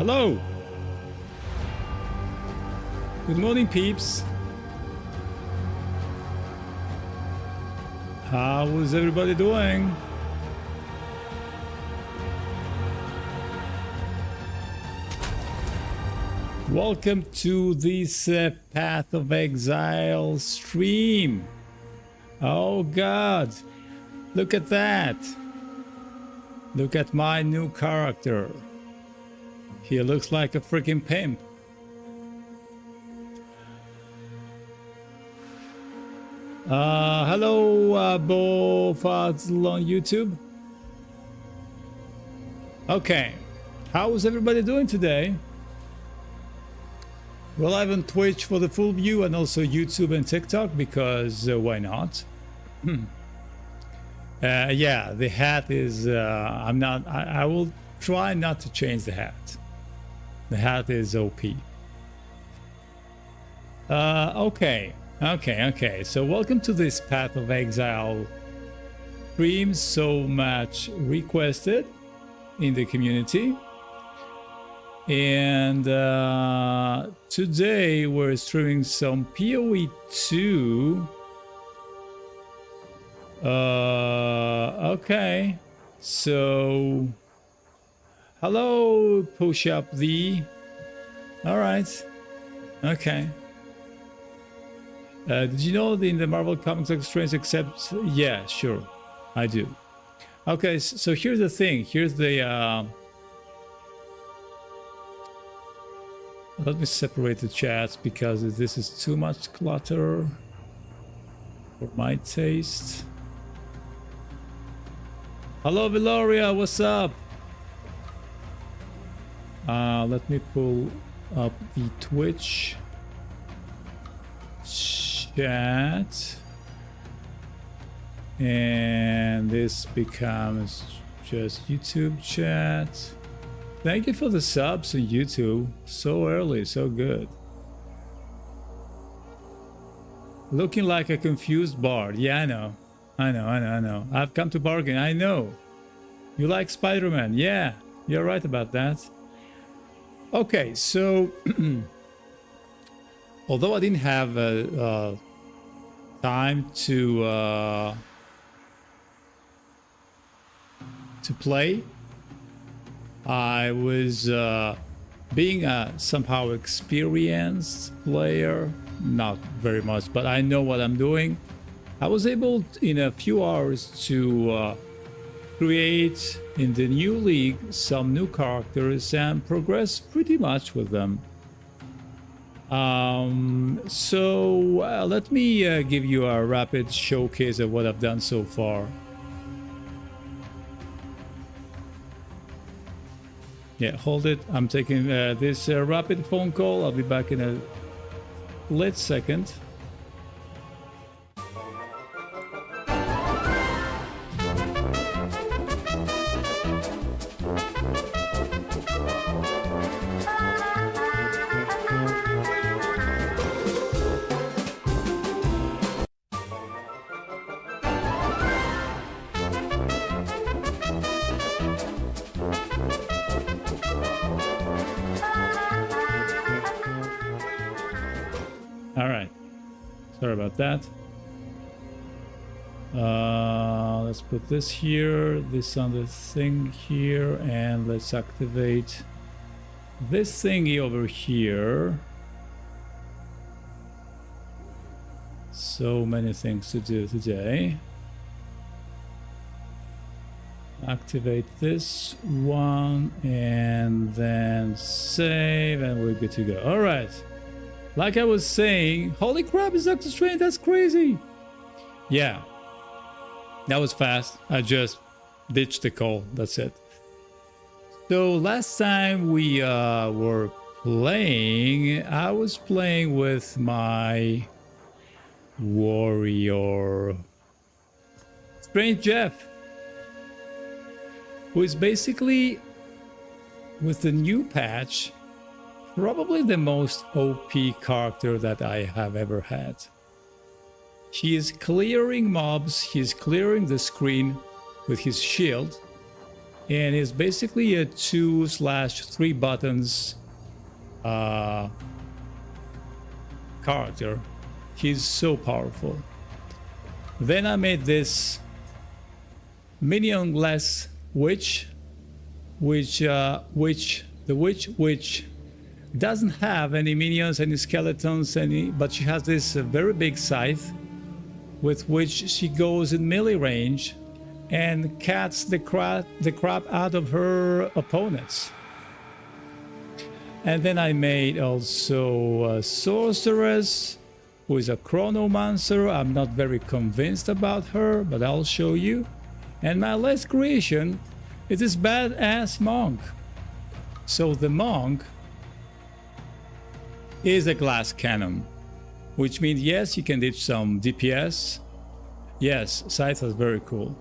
Hello. Good morning, peeps. How is everybody doing? Welcome to this Path of Exile stream. Oh God, look at that. Look at my new character. He looks like a freaking pimp. Hello, Bo Fazl on YouTube. Okay, how is everybody doing today? We're live on Twitch for the full view and also YouTube and TikTok because why not? Yeah, the hat is, I will try not to change the hat. The hat is OP. Okay. So welcome to this Path of Exile stream, so much requested in the community. And today we're streaming some PoE 2. Okay. So hello, push up the. All right. Okay. Did you know that in the Marvel Comics Strange accepts? Yeah, sure, I do. Okay, so here's the thing. Here's the. Let me separate the chats because this is too much clutter for my taste. Hello, Viloria, what's up? Let me pull up the Twitch chat. And this becomes just YouTube chat. Thank you for the subs on YouTube. So early, so good. Looking like a confused bard. Yeah, I know. I've come to bargain. I know. You like Spider-Man. Yeah, you're right about that. Okay, so although I didn't have time to play, I was being a somehow experienced player, not very much, but I know what I'm doing. I was able in a few hours to create in the new league some new characters and progress pretty much with them. Let me give you a rapid showcase of what I've done so far. Yeah, hold it. I'm taking this rapid phone call. I'll be back in a late second. That let's put this here, this on the thing here, and let's activate this thingy over here. So many things to do today. Activate this one and then save, and we're good to go. All right. Like I was saying, holy crap, is Doctor Strange, that's crazy. Yeah, that was fast. I just ditched the call, that's it. So last time we were playing, I was playing with my warrior, Strange Jeff, who is basically, with the new patch, probably the most OP character that I have ever had. He is clearing mobs, he's clearing the screen with his shield, and is basically a 2/3 buttons character. He's so powerful. Then I made this minionless witch, which doesn't have any minions, any skeletons, but she has this very big scythe with which she goes in melee range and cuts the crap out of her opponents. And then I made also a sorceress who is a Chronommancer. I'm not very convinced about her, but I'll show you. And my last creation is this badass monk. So the monk is a glass cannon, which means yes, you can ditch some DPS. Yes, scythe is very cool.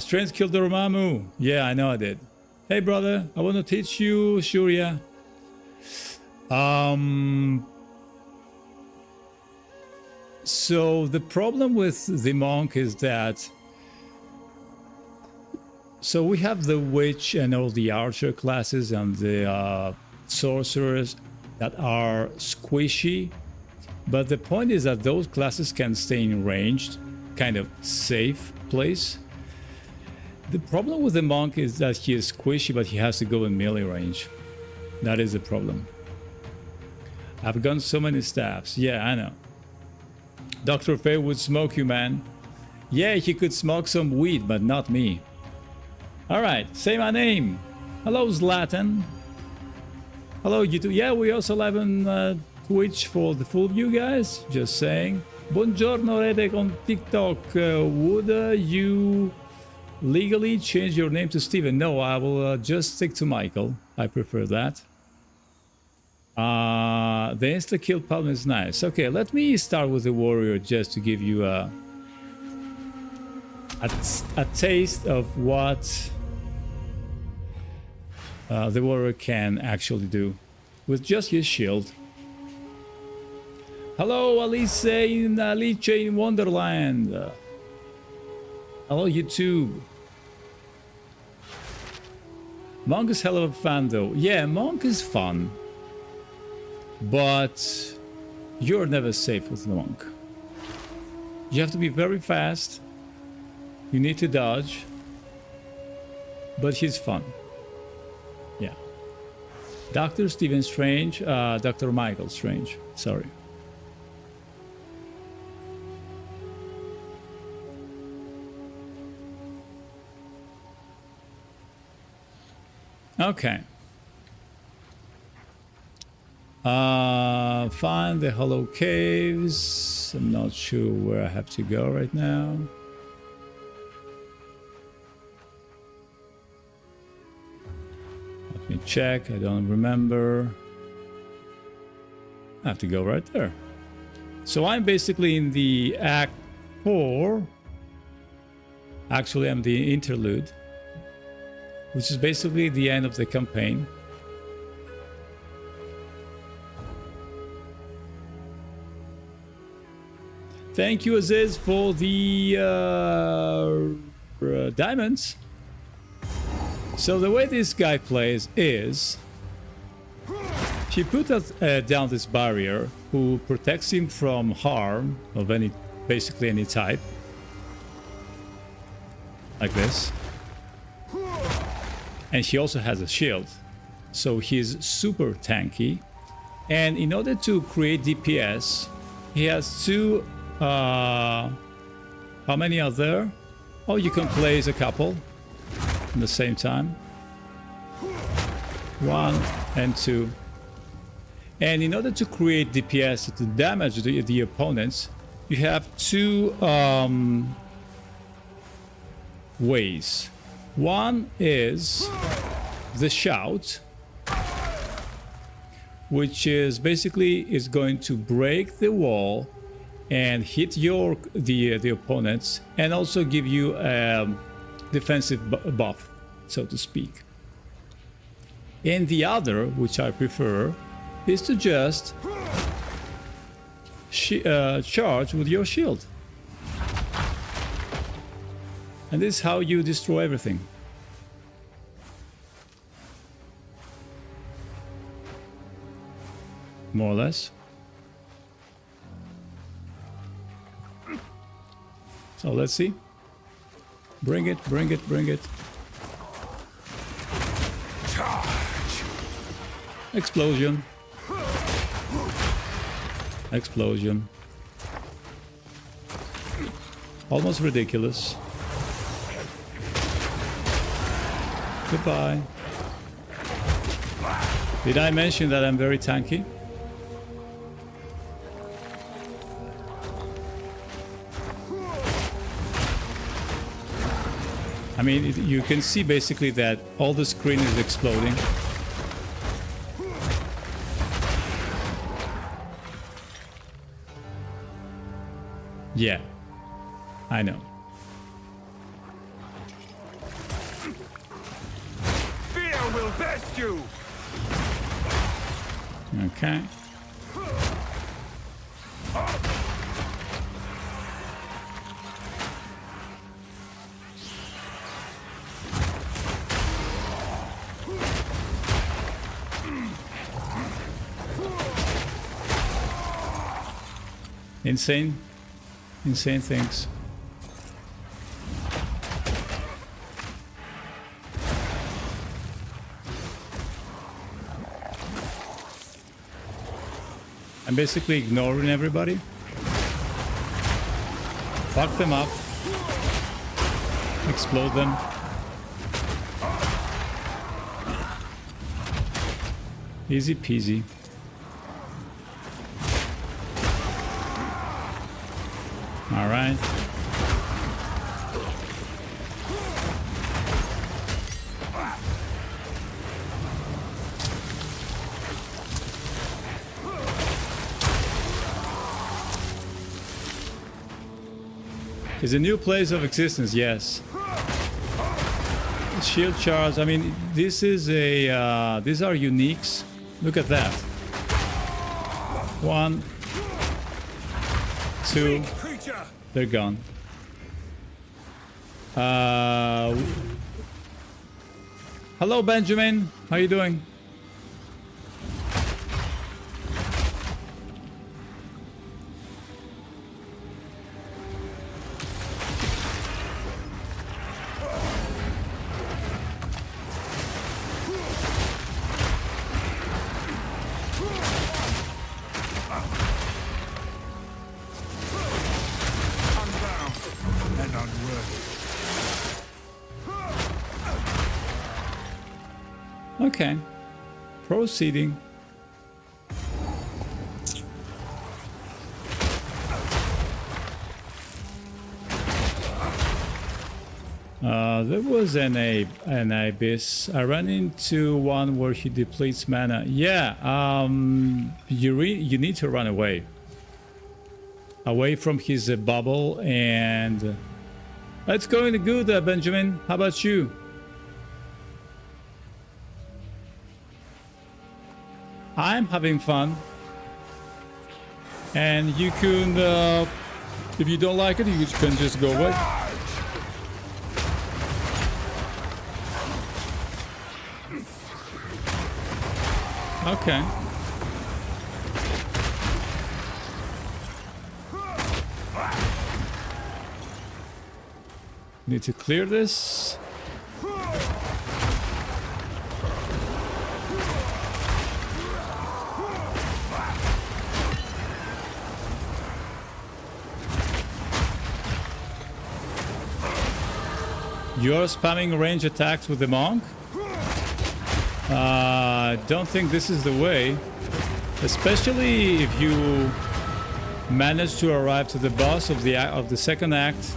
Strength killed Dormammu. Yeah, I know I did. Hey brother, I want to teach you Shurya. So the problem with the monk is that, so we have the witch and all the archer classes and the sorcerers that are squishy, but the point is that those classes can stay in ranged, kind of safe place. The problem with the monk is that he is squishy, but he has to go in melee range. That is the problem. I've gotten so many staffs. Yeah, I know. Dr. Faye would smoke you, man. Yeah, he could smoke some weed, but not me. Alright, say my name. Hello, Zlatan. Hello, YouTube. Yeah, we also live on Twitch for the full view, guys. Just saying. Buongiorno, Redek on TikTok. Would you legally change your name to Steven? No, I will just stick to Michael. I prefer that. The insta-kill palm is nice. Okay, let me start with the warrior just to give you a taste of what the warrior can actually do with just his shield. Hello, Alice in Wonderland. Hello, YouTube. Monk is hell of a fun, though. Yeah, Monk is fun. But you're never safe with the monk. You have to be very fast. You need to dodge. But he's fun. Yeah. Dr. Stephen Strange, Dr. Michael Strange, sorry. Okay. Find the hollow caves. I'm not sure where I have to go right now. Let me check. I don't remember. I have to go right there. So I'm basically in the Act 4. Actually, I'm the interlude, which is basically the end of the campaign. Thank you, Aziz, for the diamonds. So the way this guy plays is he put down this barrier who protects him from harm of basically any type, like this. And he also has a shield, so he's super tanky. And in order to create DPS, he has two. How many are there? Oh, you can place a couple at the same time. 1 and 2. And in order to create DPS to damage the opponents, you have two ways. One is the shout, which is basically is going to break the wall and hit the opponents, and also give you a defensive buff, so to speak. And the other, which I prefer, is to just charge with your shield. And this is how you destroy everything. more or less. So let's see. Bring it, bring it, bring it. Explosion. Explosion. Almost ridiculous. Goodbye. Did I mention that I'm very tanky? I mean, you can see basically that all the screen is exploding. Yeah, I know. Fear will best you. Okay. Insane things. I'm basically ignoring everybody. Fuck them up. Explode them. Easy peasy. All right. It's a new place of existence, yes. Shield charge. I mean, this is a. These are uniques. Look at that. 1, 2. They're gone. Hello, Benjamin. How you doing? Okay, proceeding. There was an abyss. I ran into one where he depletes mana. Yeah, you need to run away from his bubble, and it's going good, Benjamin. How about you? I'm having fun, and you can, if you don't like it, you can just go away. Okay. Need to clear this. You're spamming range attacks with the monk? Don't think this is the way. Especially if you manage to arrive to the boss of the second act.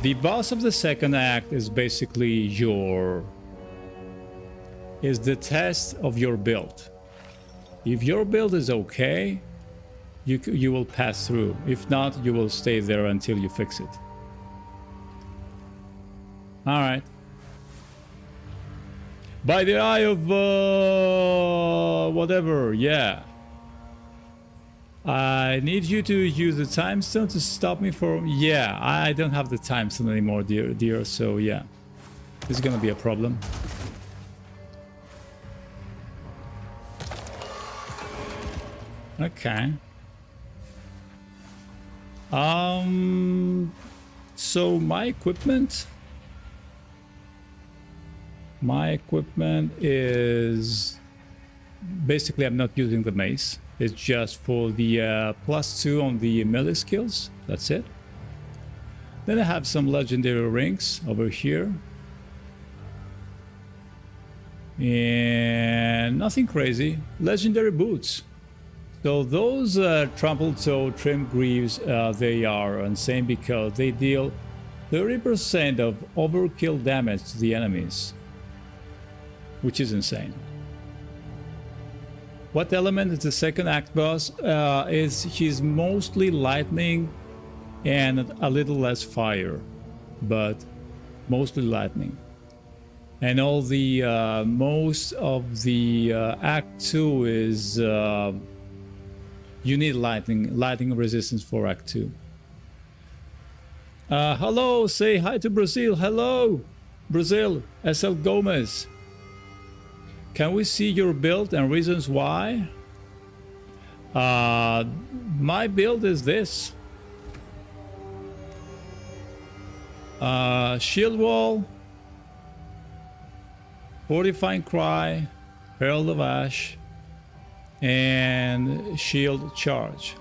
The boss of the second act is basically the test of your build. If your build is okay, you will pass through. If not, you will stay there until you fix it. All right. By the eye of whatever, yeah. I need you to use the time stone to stop me from. Yeah, I don't have the time stone anymore, dear. So yeah, this is gonna be a problem. Okay. So my equipment is basically, I'm not using the mace. It's just for the +2 on the melee skills. That's it. Then I have some legendary rings over here. And nothing crazy. Legendary boots. So those trampled toe trim greaves, they are insane because they deal 30% of overkill damage to the enemies, which is insane. What element is the second act boss? He's mostly lightning and a little less fire, but mostly lightning. And all the most of the Act 2 is you need lightning resistance for Act 2. Hello, say hi to Brazil. Hello, Brazil. SL Gomez. Can we see your build and reasons why? My build is this. Shield wall, fortifying cry, herald of ash, and shield charge.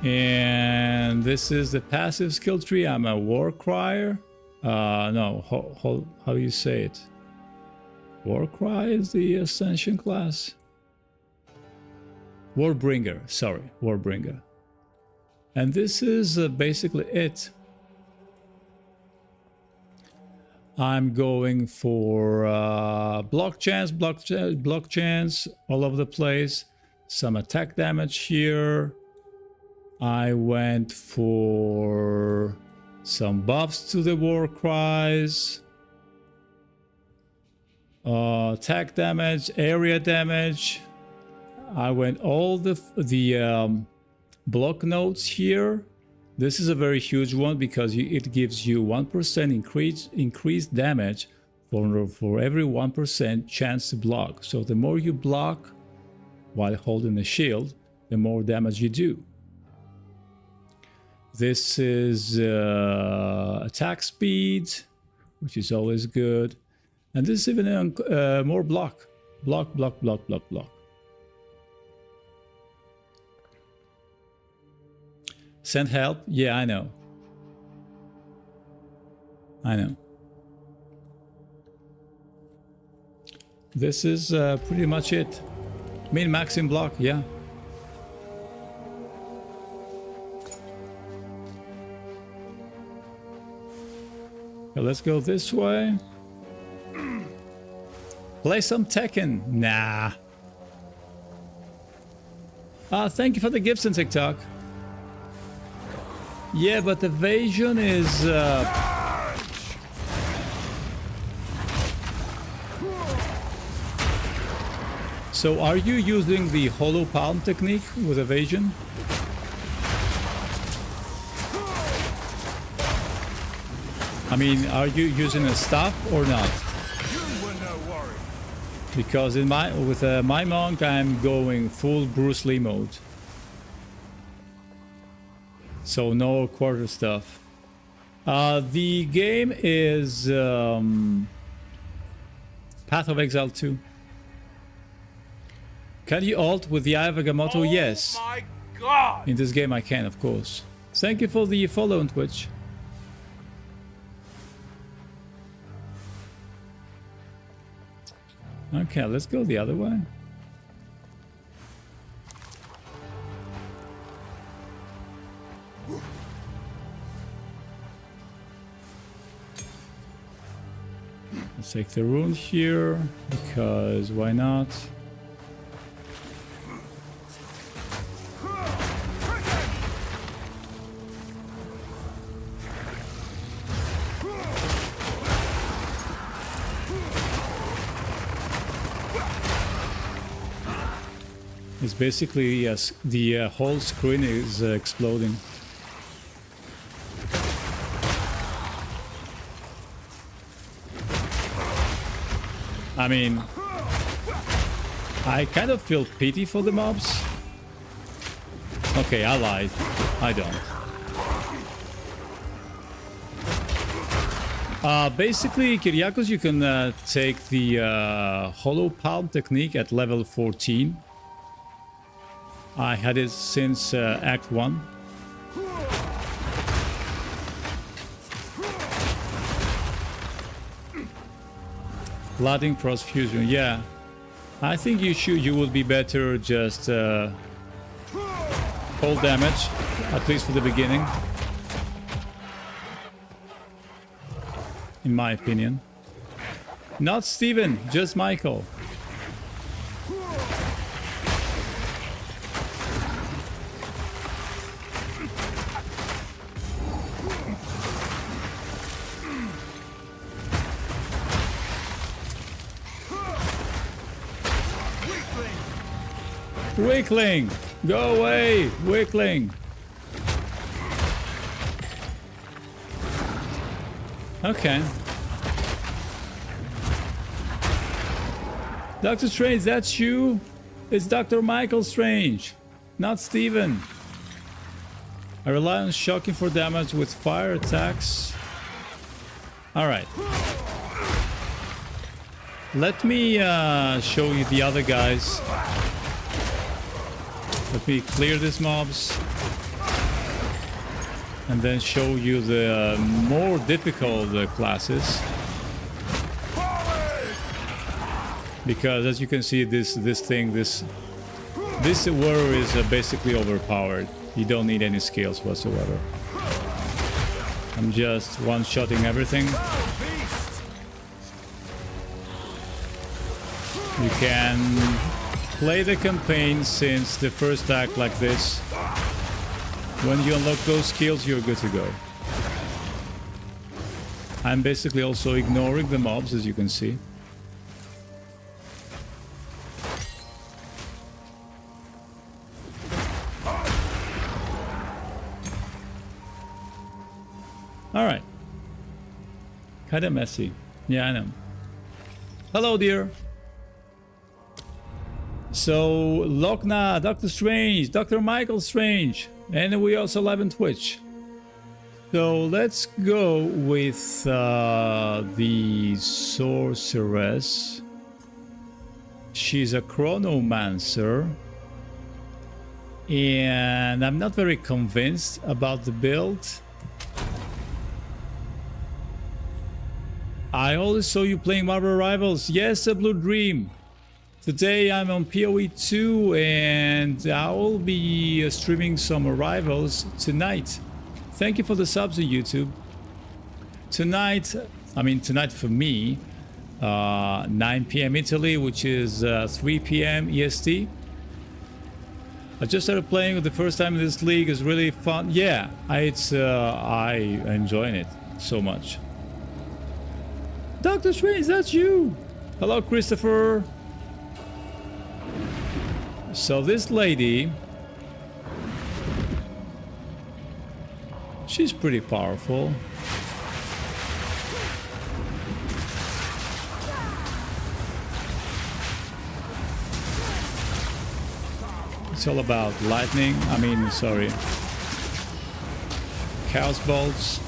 And this is the passive skill tree. I'm a war crier. No, how do you say it? War cry is the Ascension class. Warbringer, sorry, Warbringer. And this is basically it. I'm going for block chance all over the place. Some attack damage here. I went for some buffs to the war cries. Attack damage, area damage. I went all the block nodes here. This is a very huge one because it gives you 1% increased damage for every 1% chance to block. So the more you block while holding the shield, the more damage you do. This is attack speed, which is always good. And this is even more block. Block. Send help? Yeah, I know. This is pretty much it. Min max in block, yeah. Okay, let's go this way. Play some Tekken. Nah. Thank you for the gifts on TikTok. Yeah, but evasion is... So are you using the hollow palm technique with evasion? I mean, are you using a staff or not? Because with my monk, I'm going full Bruce Lee mode. So no quarter stuff. The game is Path of Exile 2. Can you ult with the Eye of Agamotto? Oh, yes. My God. In this game I can, of course. Thank you for the follow on Twitch. Okay, let's go the other way. Let's take the rune here, because why not? It's basically, yes, the whole screen is exploding. I mean, I kind of feel pity for the mobs. Okay, I lied. I don't. Basically, Kyriakos, you can take the hollow palm technique at level 14. I had it since Act 1. Flooding cross fusion, yeah. I think you would be better just cold damage, at least for the beginning. In my opinion. Not Steven, just Michael. Weakling! Go away, weakling! Okay. Doctor Strange, that's you? It's Dr. Michael Strange, not Steven. I rely on shocking for damage with fire attacks. Alright. Let me show you the other guys. Let me clear these mobs. And then show you the more difficult classes. Because as you can see, this warrior is basically overpowered. You don't need any skills whatsoever. I'm just one-shotting everything. You can play the campaign since the first act like this. When you unlock those skills, you're good to go. I'm basically also ignoring the mobs, as you can see. Alright. Kinda messy. Yeah, I know. Hello, dear. So, Lochna, Doctor Strange, Dr. Michael Strange. And we also live on Twitch. So let's go with the sorceress. She's a Chronommancer. And I'm not very convinced about the build. I always saw you playing Marvel Rivals. Yes, a Blue Dream. Today I'm on PoE 2 and I will be streaming some Rivals tonight. Thank you for the subs on YouTube. Tonight, I mean tonight for me, 9 p.m. Italy, which is 3 p.m. EST. I just started playing for the first time in this league. It's really fun. Yeah, I enjoying it so much. Doctor Strange, that's you. Hello, Christopher. So this lady, she's pretty powerful. It's all about lightning. Chaos bolts.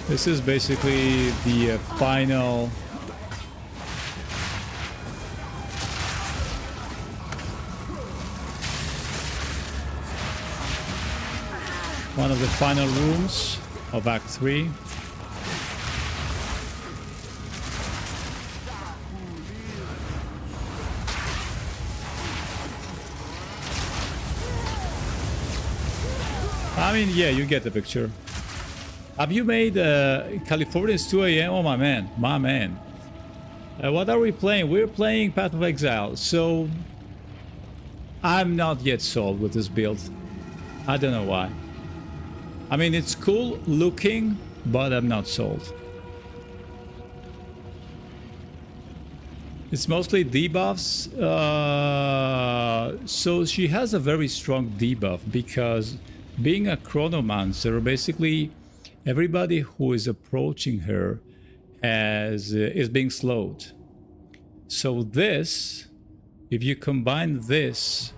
This is basically the final one of the final rooms of Act 3. I mean, yeah, you get the picture. Have you made California's 2 a.m.? Oh, my man. My man. What are we playing? We're playing Path of Exile. So, I'm not yet sold with this build. I don't know why. I mean, it's cool looking, but I'm not sold. It's mostly debuffs. So she has a very strong debuff because being a Chronomancer, basically everybody who is approaching her as is being slowed. So this, if you combine this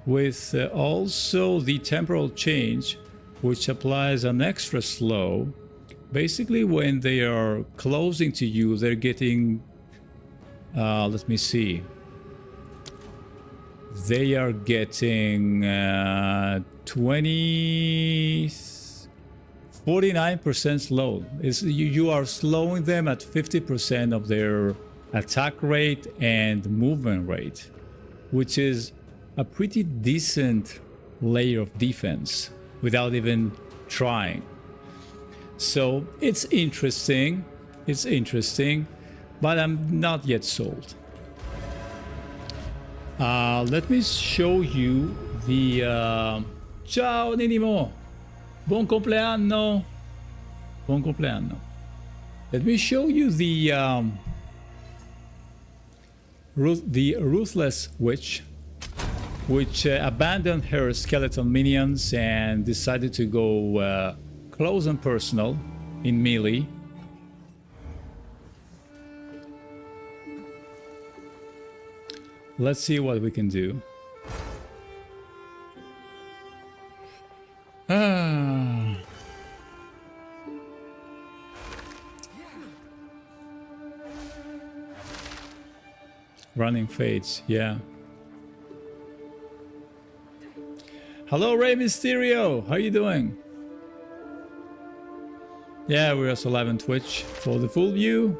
with also the temporal change, which applies an extra slow, basically when they are closing to you, they're getting, let me see, they are getting 49% slow. You are slowing them at 50% of their attack rate and movement rate, which is a pretty decent layer of defense without even trying. So it's interesting, but I'm not yet sold. Let me show you the ciao Ninimo, buon compleanno, buon compleanno. Let me show you the ruthless witch, which abandoned her skeleton minions and decided to go close and personal in melee. Let's see what we can do. Running fades, yeah. Hello, Rey Mysterio. How you doing? Yeah, we're also live on Twitch for the full view.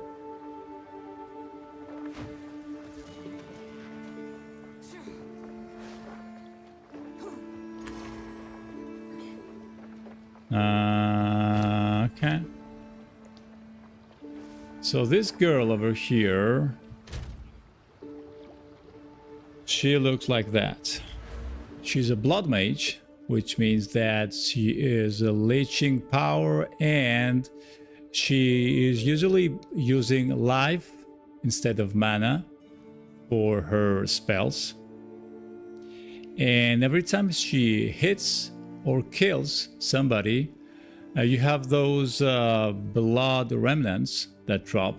Okay. So this girl over here, she looks like that. She's a blood mage, which means that she is a leeching power, and she is usually using life instead of mana for her spells. And every time she hits or kills somebody, you have those blood remnants that drop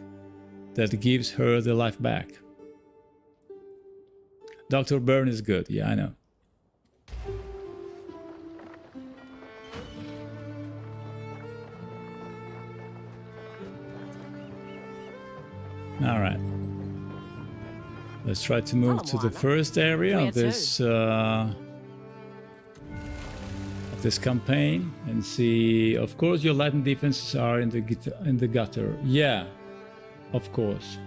that gives her the life back. Dr. Byrne is good, yeah, I know. All right. Let's try to move to the first area of this campaign and see. Of course, your lightning defenses are in the gutter. Yeah, of course.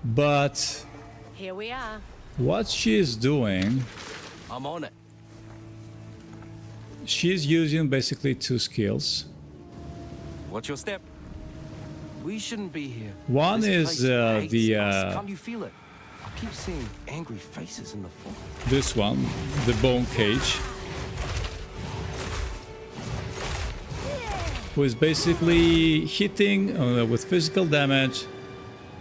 But here we are. What she is doing, I'm on it. She's using basically two skills. What's your step? We shouldn't be here. One is Can't you feel it? I keep seeing angry faces in the fog. This one, the bone cage, who is basically hitting with physical damage,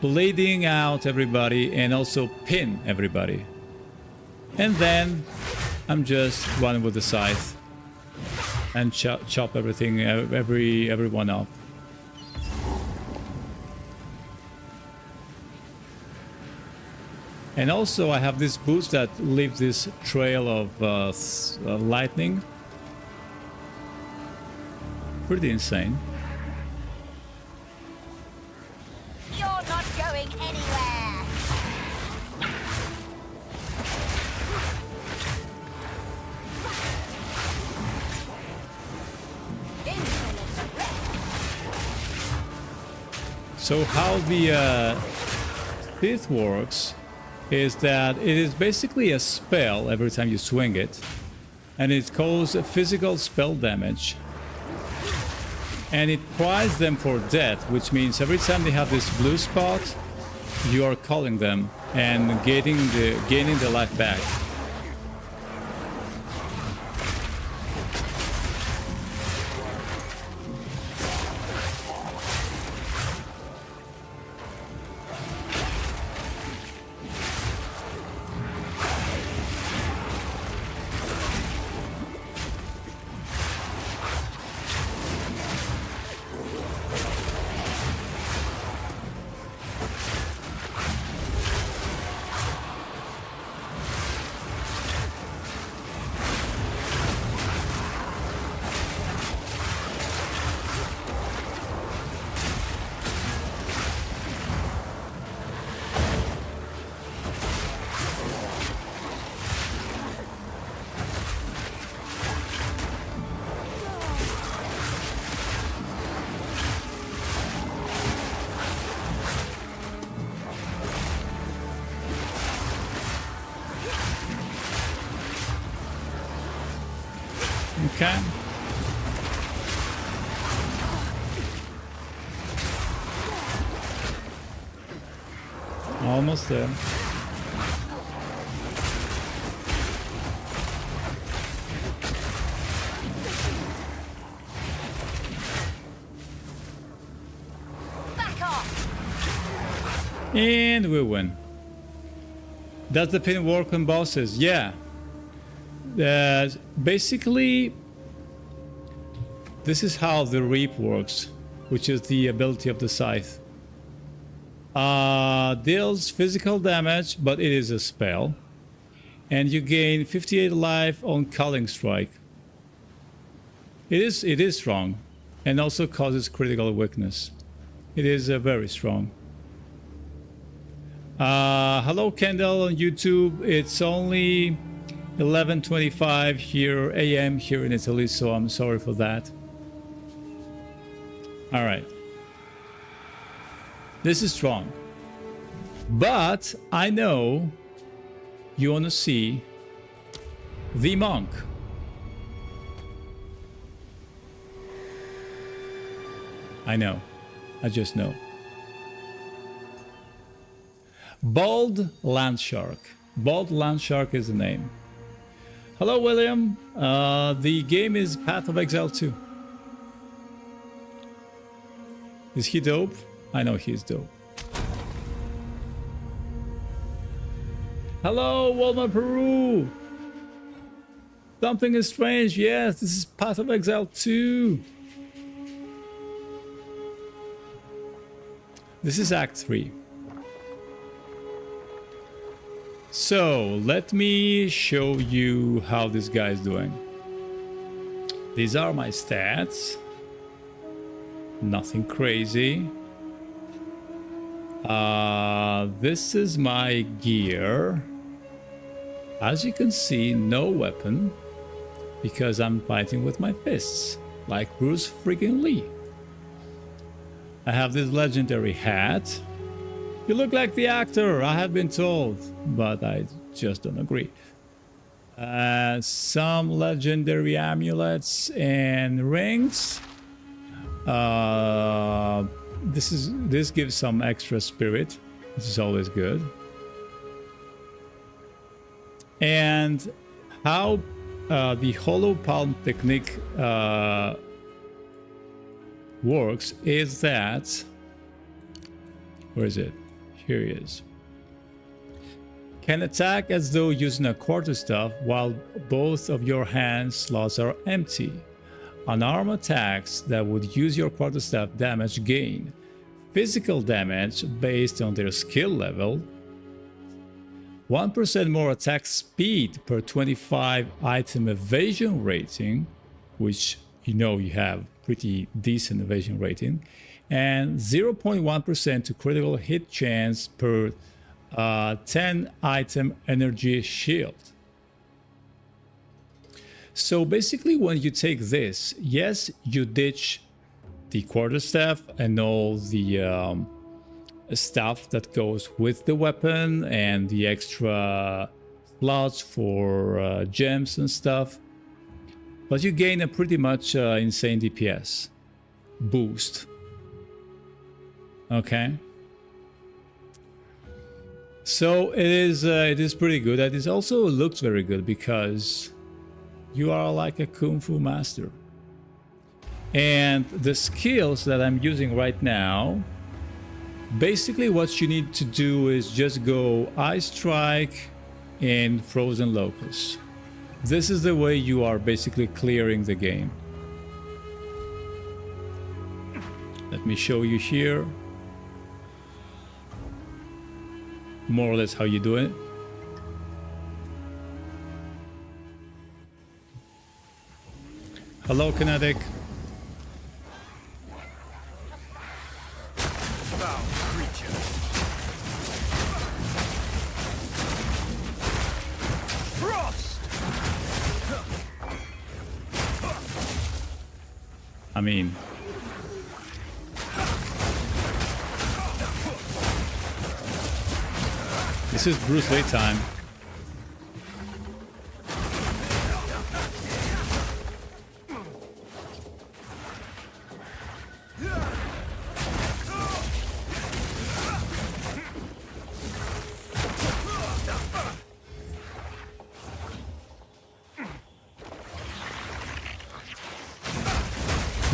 bleeding out everybody, and also pin everybody. And then I'm just running with the scythe and chop everything, everyone off. And also I have this boots that leave this trail of lightning. Pretty insane. You're not going anywhere. So how the fifth works is that it is basically a spell every time you swing it, and it causes physical spell damage, and it pries them for death, which means every time they have this blue spot, you are calling them and gaining the life back. Okay. Almost there. Back off! And we win. Does the pin work on bosses? Yeah. Basically, this is how the reap works, which is the ability of the scythe. Deals physical damage, but it is a spell. And you gain 58 life on Culling Strike. It is strong, and also causes critical weakness. It is very strong. Hello Kendall on YouTube. It's only 11:25 here AM here in Italy, so I'm sorry for that. All right. This is strong. But I know you want to see the monk. I know. I just know. Bald Landshark. Bald Landshark is the name. Hello, William. The game is Path of Exile 2. Is he dope? I know he's dope. Hello, Walmart Peru. Something is strange. Yes, this is Path of Exile 2. This is Act 3. So, let me show you how this guy is doing. These are my stats. Nothing crazy. This is my gear. As you can see, no weapon, because I'm fighting with my fists, like Bruce freaking Lee. I have this legendary hat. You look like the actor, I have been told, but I just don't agree. Some legendary amulets and rings. This gives some extra spirit, which is always good. And how the hollow palm technique works is that, where is it? Here he is. Can attack as though using a quarterstaff while both of your hand slots are empty. Unarmed attacks that would use your quarterstaff damage gain physical damage based on their skill level, 1% more attack speed per 25 item evasion rating, which you know you have pretty decent evasion rating, and 0.1% to critical hit chance per 10 item energy shield. So basically when you take this, yes, you ditch the quarterstaff and all the stuff that goes with the weapon and the extra slots for gems and stuff, but you gain a pretty much insane DPS boost. Okay, so it is pretty good. It also looks very good because you are like a kung fu master. And the skills that I'm using right now, basically what you need to do is just go Ice Strike and Frozen Locust. This is the way you are basically clearing the game. Let me show you here more or less how you do it. Hello, Kinetic. Foul creature. Frost. I mean, this is Bruce Lee time.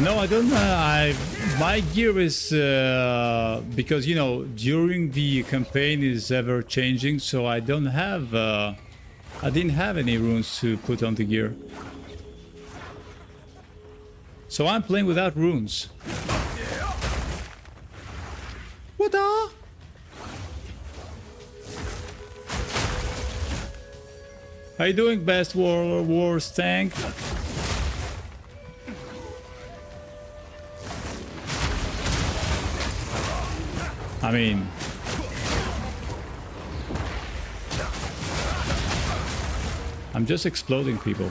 No, I don't. My gear is because you know during the campaign is ever changing, so I don't have. I didn't have any runes to put on the gear, so I'm playing without runes. What the? How you doing, best wars tank? I mean, I'm just exploding people.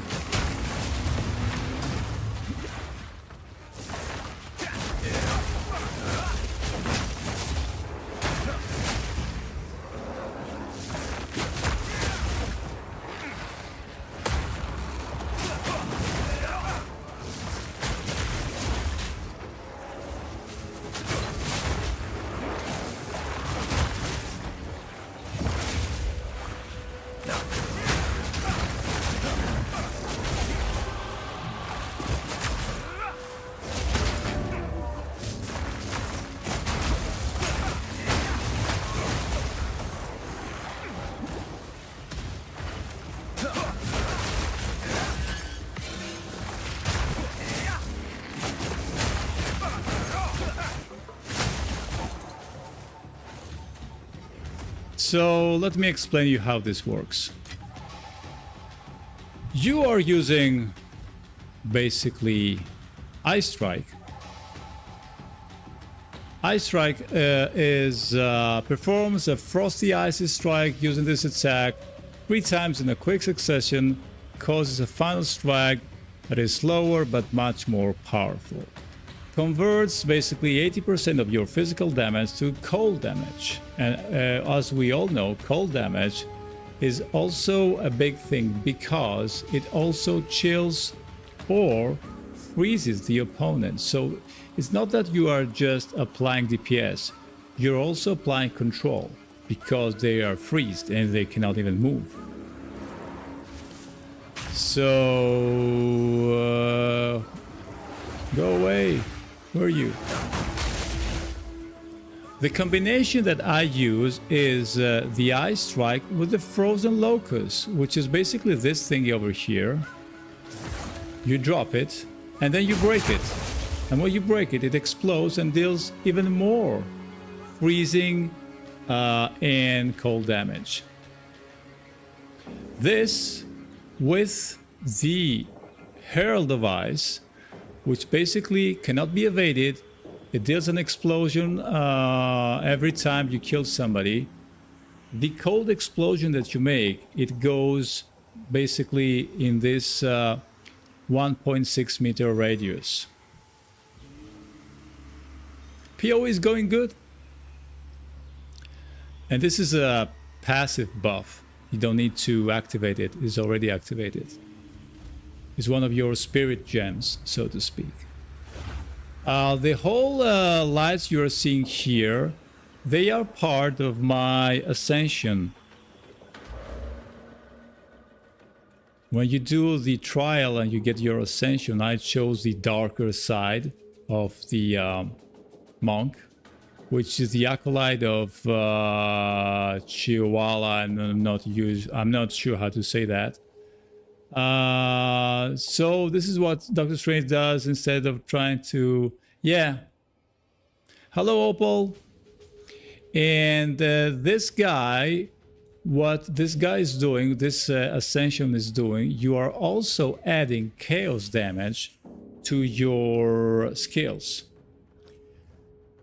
So let me explain you how this works. You are using basically Ice Strike. Ice Strike performs a Frosty Ice Strike using this attack 3 times in a quick succession, causes a final strike that is slower but much more powerful. Converts basically 80% of your physical damage to cold damage. And as we all know, cold damage is also a big thing because it also chills or freezes the opponent. So it's not that you are just applying DPS, you're also applying control because they are freezed and they cannot even move. So go away. Where are you? The combination that I use is the Ice Strike with the Frozen Locust, which is basically this thingy over here. You drop it, and then you break it. And when you break it, it explodes and deals even more freezing and cold damage. This with the Herald of Ice, which basically cannot be evaded. It deals an explosion every time you kill somebody. The cold explosion that you make, it goes basically in this 1.6 meter radius. PoE is going good. And this is a passive buff. You don't need to activate it. It's already activated. It's one of your spirit gems, so to speak. The whole lights you are seeing here, they are part of my Ascension. When you do the trial and you get your Ascension, I chose the darker side of the monk, which is the acolyte of Chihuahua. I'm not sure how to say that. So this is what Doctor Strange does instead of trying to... Yeah. Hello, Opal. And this guy, what this guy is doing, this Ascension is doing, you are also adding chaos damage to your skills.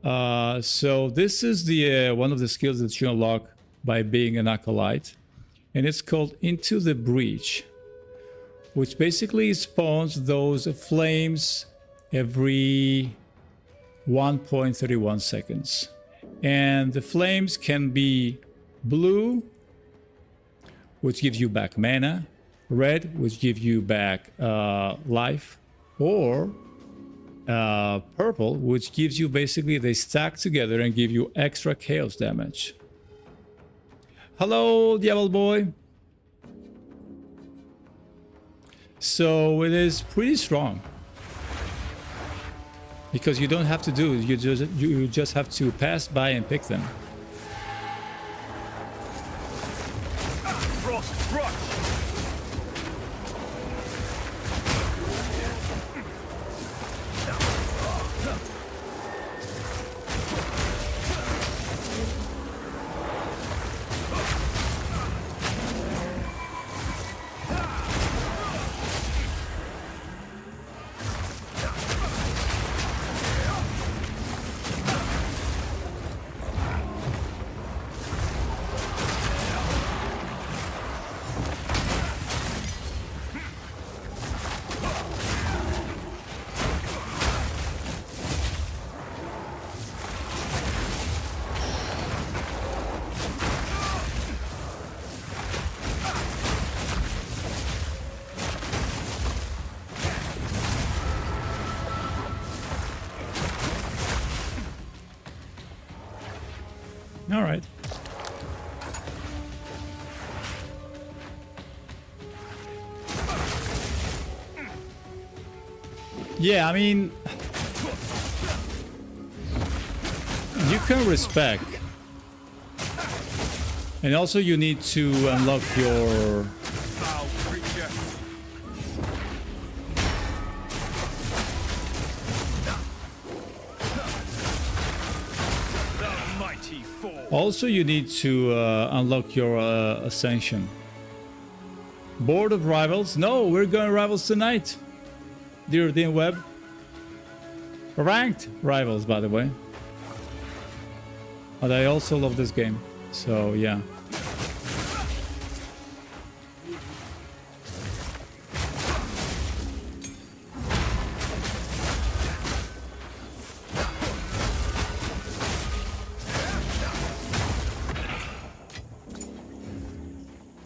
So this is the one of the skills that you unlock by being an acolyte. And it's called Into the Breach, which basically spawns those flames every 1.31 seconds. And the flames can be blue, which gives you back mana, red, which gives you back life, or purple, which gives you basically, they stack together and give you extra chaos damage. Hello, Diablo Boy. So it is pretty strong. Because you don't have to do it, you just have to pass by and pick them. Frost rush. All right. Yeah, I mean, you can respect. And also you need to unlock your... Foul creature. The mighty fall. Also you need to unlock your Ascension. Board of Rivals? No, we're going Rivals tonight. Dear Dean Webb. Ranked Rivals, by the way. But I also love this game. So, yeah.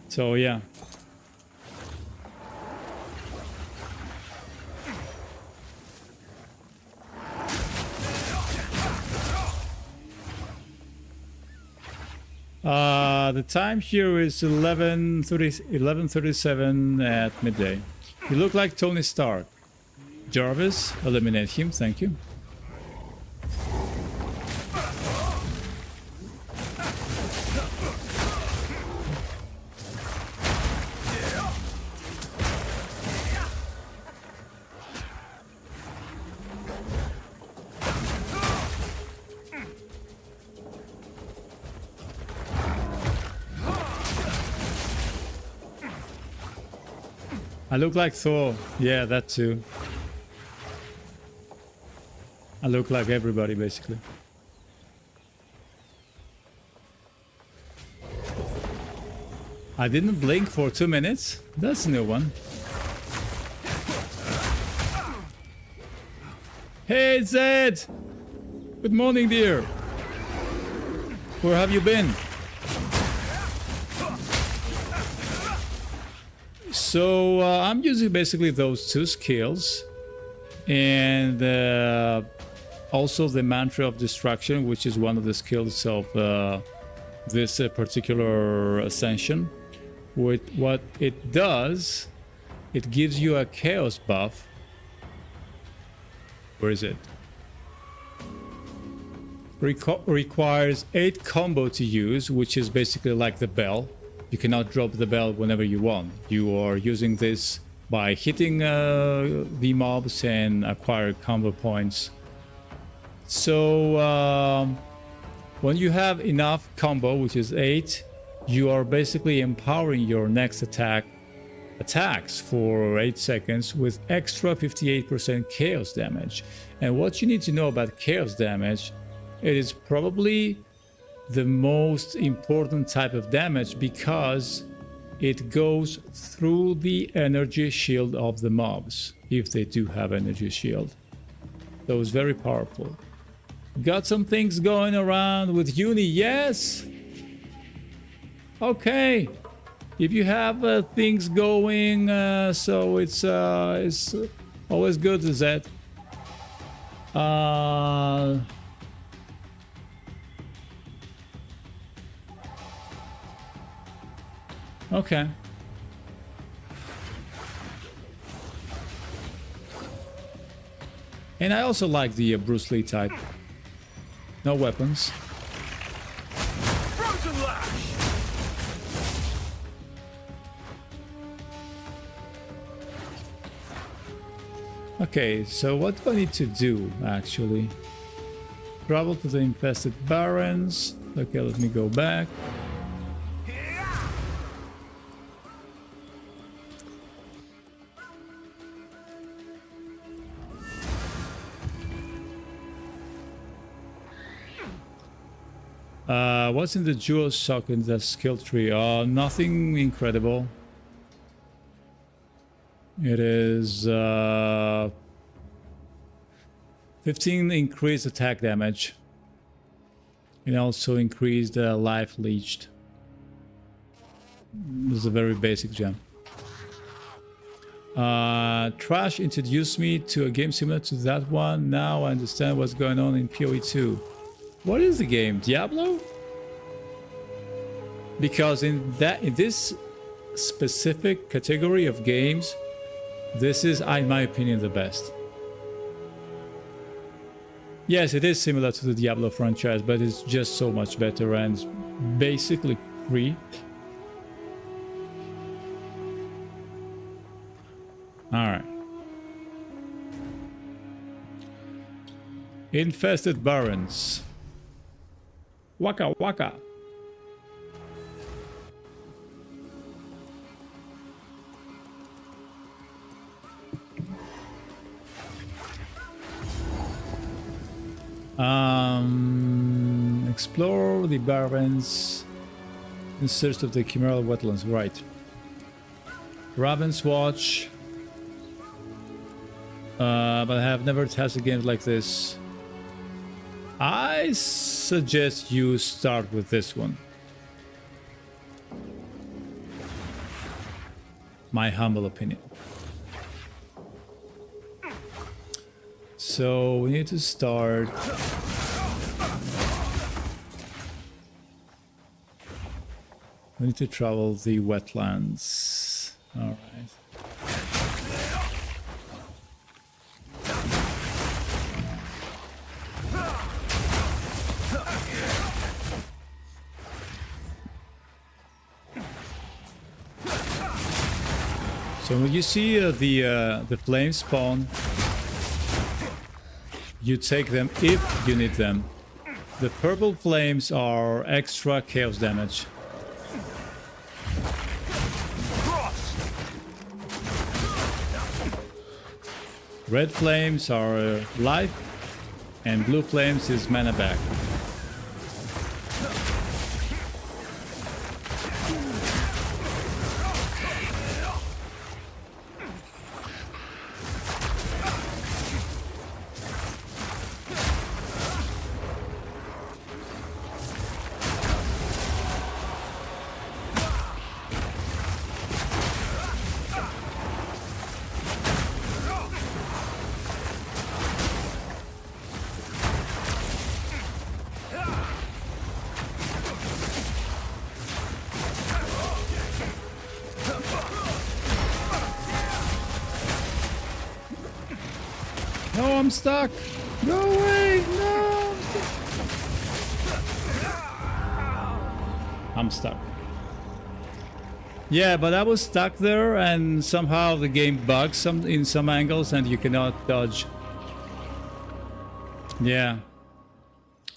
So, yeah. The time here is 11:37 at midday. You look like Tony Stark. Jarvis, eliminate him, thank you. I look like Thor. Yeah, that too. I look like everybody, basically. I didn't blink for 2 minutes. That's a new one. Hey, Zed! Good morning, dear. Where have you been? So I'm using basically those two skills and also the mantra of destruction, which is one of the skills of this particular ascension. With what it does, it gives you a chaos buff. Where is it? Requires 8 combo to use, which is basically like the bell. You cannot drop the bell whenever you want. You are using this by hitting the mobs and acquire combo points. So when you have enough combo, which is 8, you are basically empowering your next attacks for 8 seconds with extra 58% chaos damage. And what you need to know about chaos damage, it is probably the most important type of damage because it goes through the energy shield of the mobs, if they do have energy shield. So it's very powerful. Got some things going around with Uni, yes? Okay. If you have things going, so it's always good, is that? Okay. And I also like the Bruce Lee type. No weapons. Frozen lash. Okay, so what do I need to do, actually? Travel to the Infested Barrens. Okay, let me go back. What's in the jewel sock in the skill tree? Nothing incredible. It is 15 increased attack damage. And also increased life leached. This is a very basic gem. Trash introduced me to a game similar to that one. Now I understand what's going on in PoE 2. What is the game? Diablo? Because in this specific category of games, this is, in my opinion, the best. Yes, it is similar to the Diablo franchise, but it's just so much better and basically free. Alright. Infested Barrens. Waka waka. Explore the Barrens in search of the Chimeral Wetlands. Right. Raven's Watch. But I have never tested games like this. I suggest you start with this one. My humble opinion. So we need to start. We need to travel the wetlands. All right. So when you see the flames spawn, you take them if you need them. The purple flames are extra chaos damage. Red flames are life, and blue flames is mana back. No, I'm stuck. No way, no. I'm stuck. Yeah, but I was stuck there and somehow the game bugs in some angles and you cannot dodge. Yeah.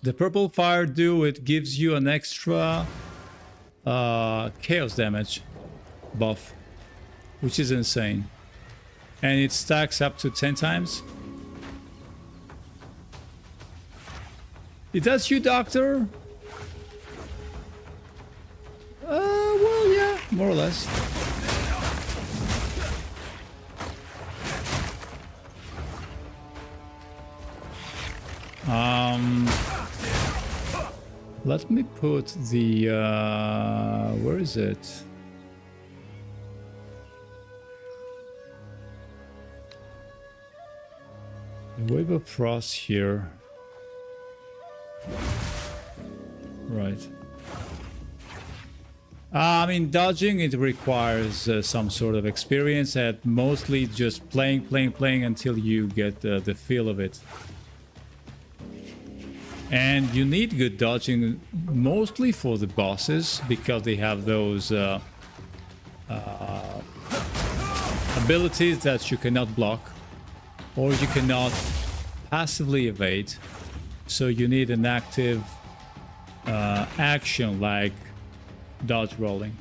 The purple fire dew, it gives you an extra chaos damage buff, which is insane. And it stacks up to 10 times. Is that you, Doctor? Well, yeah, more or less. Let me put the, where is it? The Wave of Frost here. Right. I mean, dodging, it requires some sort of experience and mostly just playing until you get the feel of it. And you need good dodging mostly for the bosses because they have those abilities that you cannot block or you cannot passively evade. So you need an active action like dodge rolling.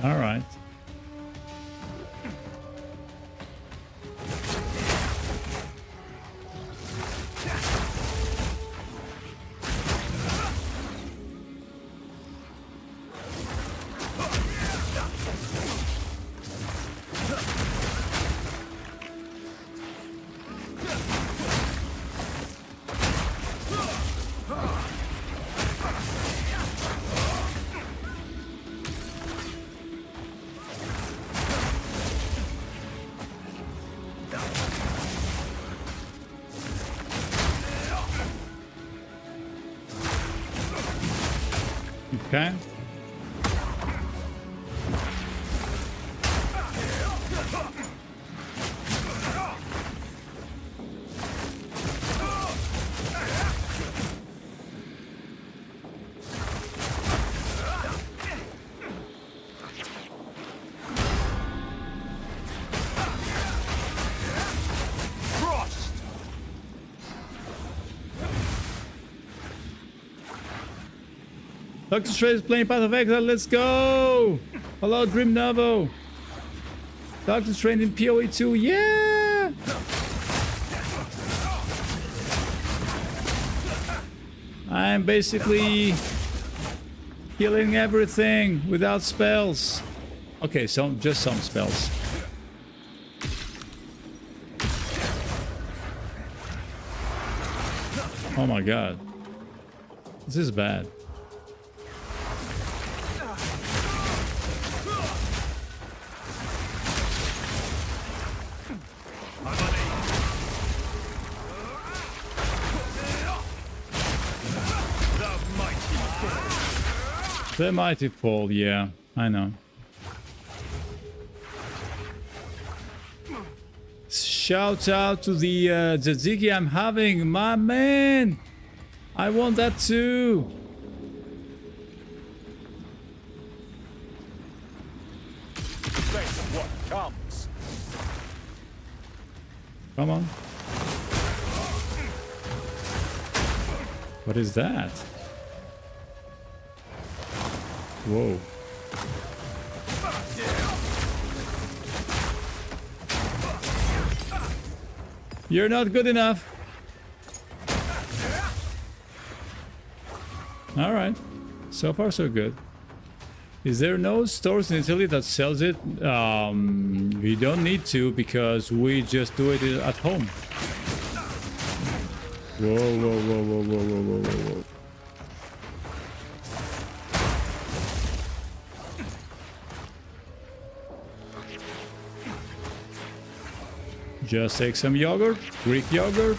All right. Okay. Dr. Strange is playing Path of Exile, let's go! Hello, Dream Novo! Dr. Strange in PoE 2, yeah! I'm basically killing everything without spells. Okay, just some spells. Oh my god. This is bad. The mighty fall, yeah, I know. Shout out to the tzatziki I'm having, my man! I want that too! Face what comes. Come on. What is that? Whoa. You're not good enough. All right. So far, so good. Is there no stores in Italy that sells it? We don't need to because we just do it at home. Whoa, whoa, whoa, whoa, whoa, whoa, whoa, whoa, whoa. Just take some yogurt, Greek yogurt,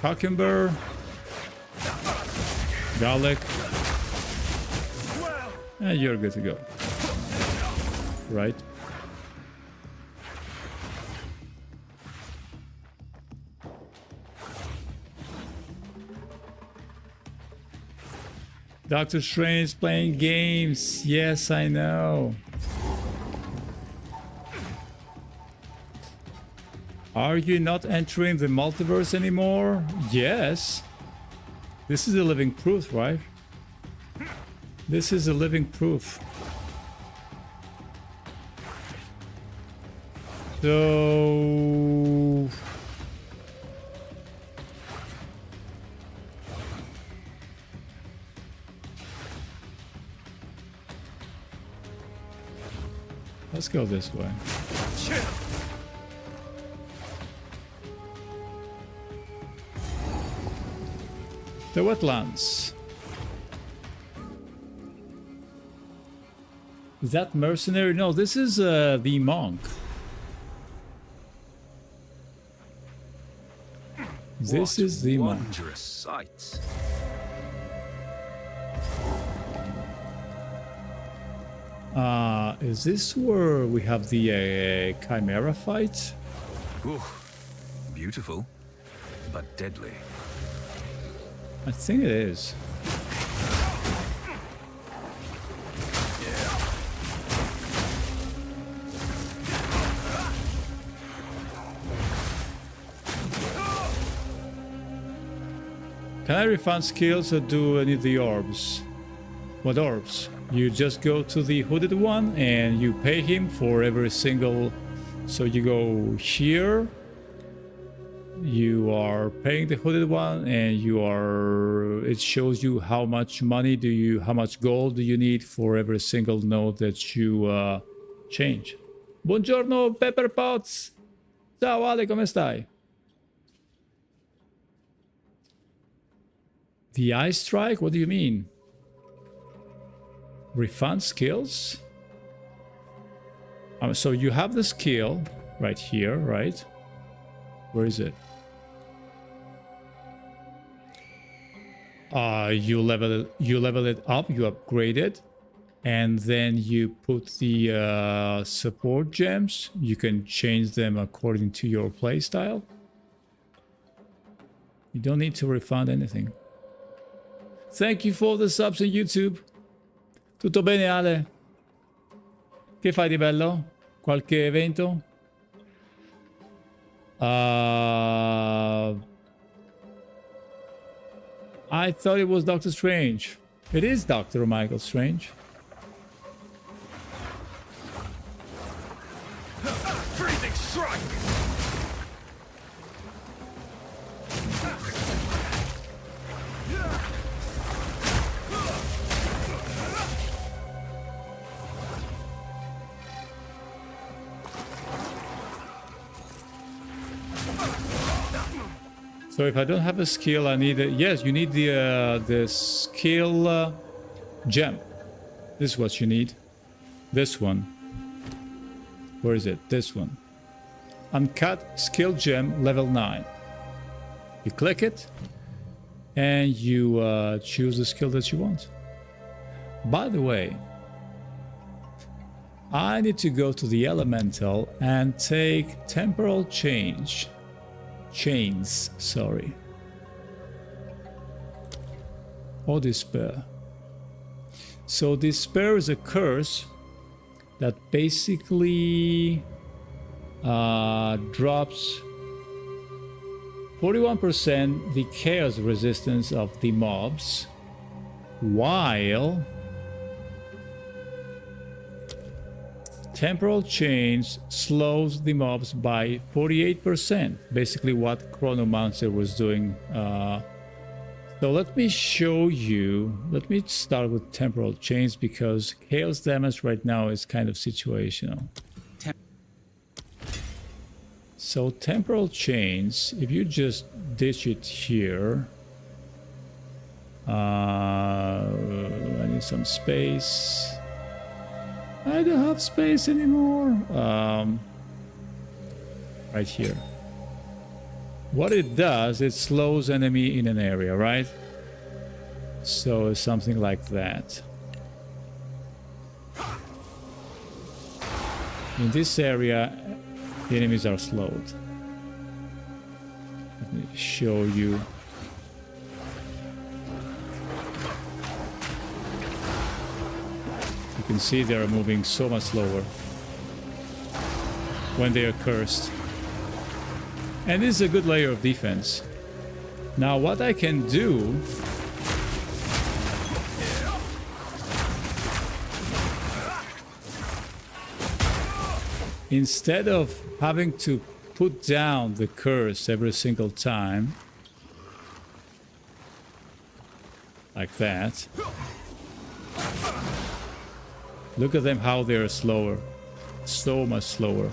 cucumber, garlic, and you're good to go. Right? Doctor Strange playing games. Yes, I know. Are you not entering the multiverse anymore? Yes. This is a living proof, right? This is a living proof. So... let's go this way. The wetlands. Is that mercenary? No, this is the monk. This is the monk. Wondrous sights. Is this where we have the Chimera fight? Ooh, beautiful, but deadly. I think it is. Can I refund skills or do I need the orbs? What orbs? You just go to the hooded one and you pay him for every single... So you go here, you are paying the hooded one, and you are... It shows you how much money do you... How much gold do you need for every single node that you change. Buongiorno, Pepper Potts! Ciao Ale, come stai? The eye strike? What do you mean? Refund skills? So you have the skill right here, right? Where is it? You level it up, you upgrade it, and then you put the support gems. You can change them according to your playstyle. You don't need to refund anything. Thank you for the subs on YouTube. Tutto bene, Ale? Che fai di bello? Qualche evento? I thought it was Doctor Strange. It is Dr. Michael Strange. Freezing strike! So if I don't have a skill, I need it. Yes, you need the skill gem. This is what you need. This one. Where is it? This one. Uncut skill gem level 9. You click it, and you choose the skill that you want. By the way, I need to go to the elemental and take temporal chains, sorry. Or despair. So despair is a curse that basically drops 41% the chaos resistance of the mobs, while temporal change slows the mobs by 48%, basically what Chronommancer was doing. So let me show you, let me start with temporal change because chaos damage right now is kind of situational. So temporal change, if you just ditch it here, I need some space. I don't have space anymore. Right here. What it does, it slows enemy in an area, right? So it's something like that. In this area, the enemies are slowed. Let me show you. You can see they are moving so much slower when they are cursed. And this is a good layer of defense. Now what I can do instead of having to put down the curse every single time like that, look at them how they're slower, so much slower.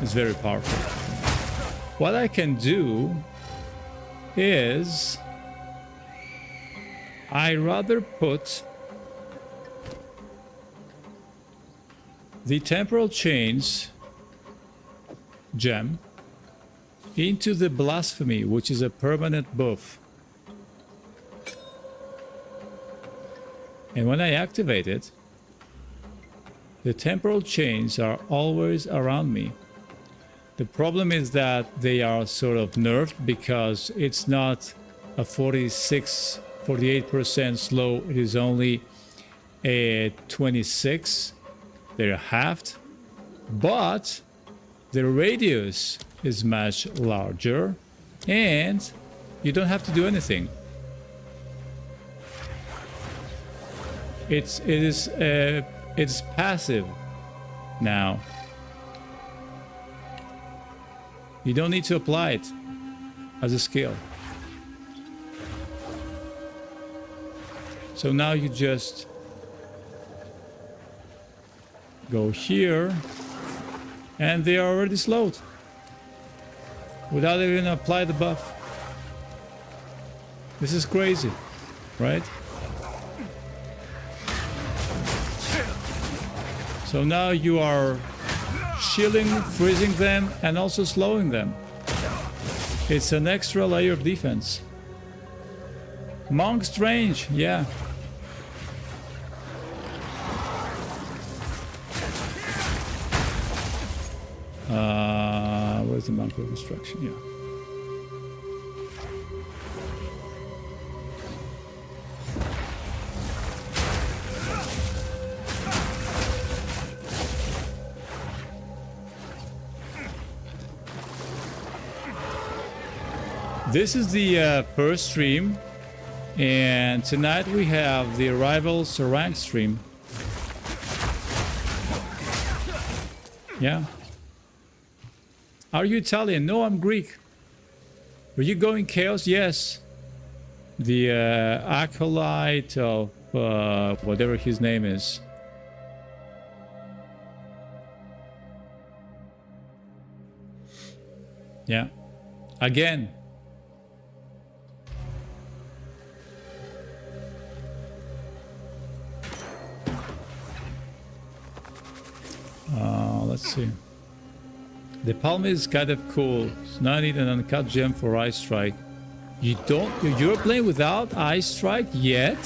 It's very powerful. What I can do is I rather put the temporal chains gem into the blasphemy, which is a permanent buff. And when I activate it, the temporal chains are always around me. The problem is that they are sort of nerfed because it's not a 48% slow, it is only a 26. They're halved, but the radius is much larger and you don't have to do anything. It's passive now. You don't need to apply it as a skill. So now you just go here and they are already slowed without even apply the buff. This is crazy, right? So now you are chilling, freezing them, and also slowing them. It's an extra layer of defense. Monk Strange, yeah. Where's the Monk of Destruction? Yeah. This is the first stream, and tonight we have the Rivals rank stream. Yeah. Are you Italian? No, I'm Greek. Are you going Chaos? Yes. The acolyte of whatever his name is. Yeah. Again. Let's see. The palm is kind of cool. So now I need an uncut gem for Ice Strike. You're playing without Ice Strike yet?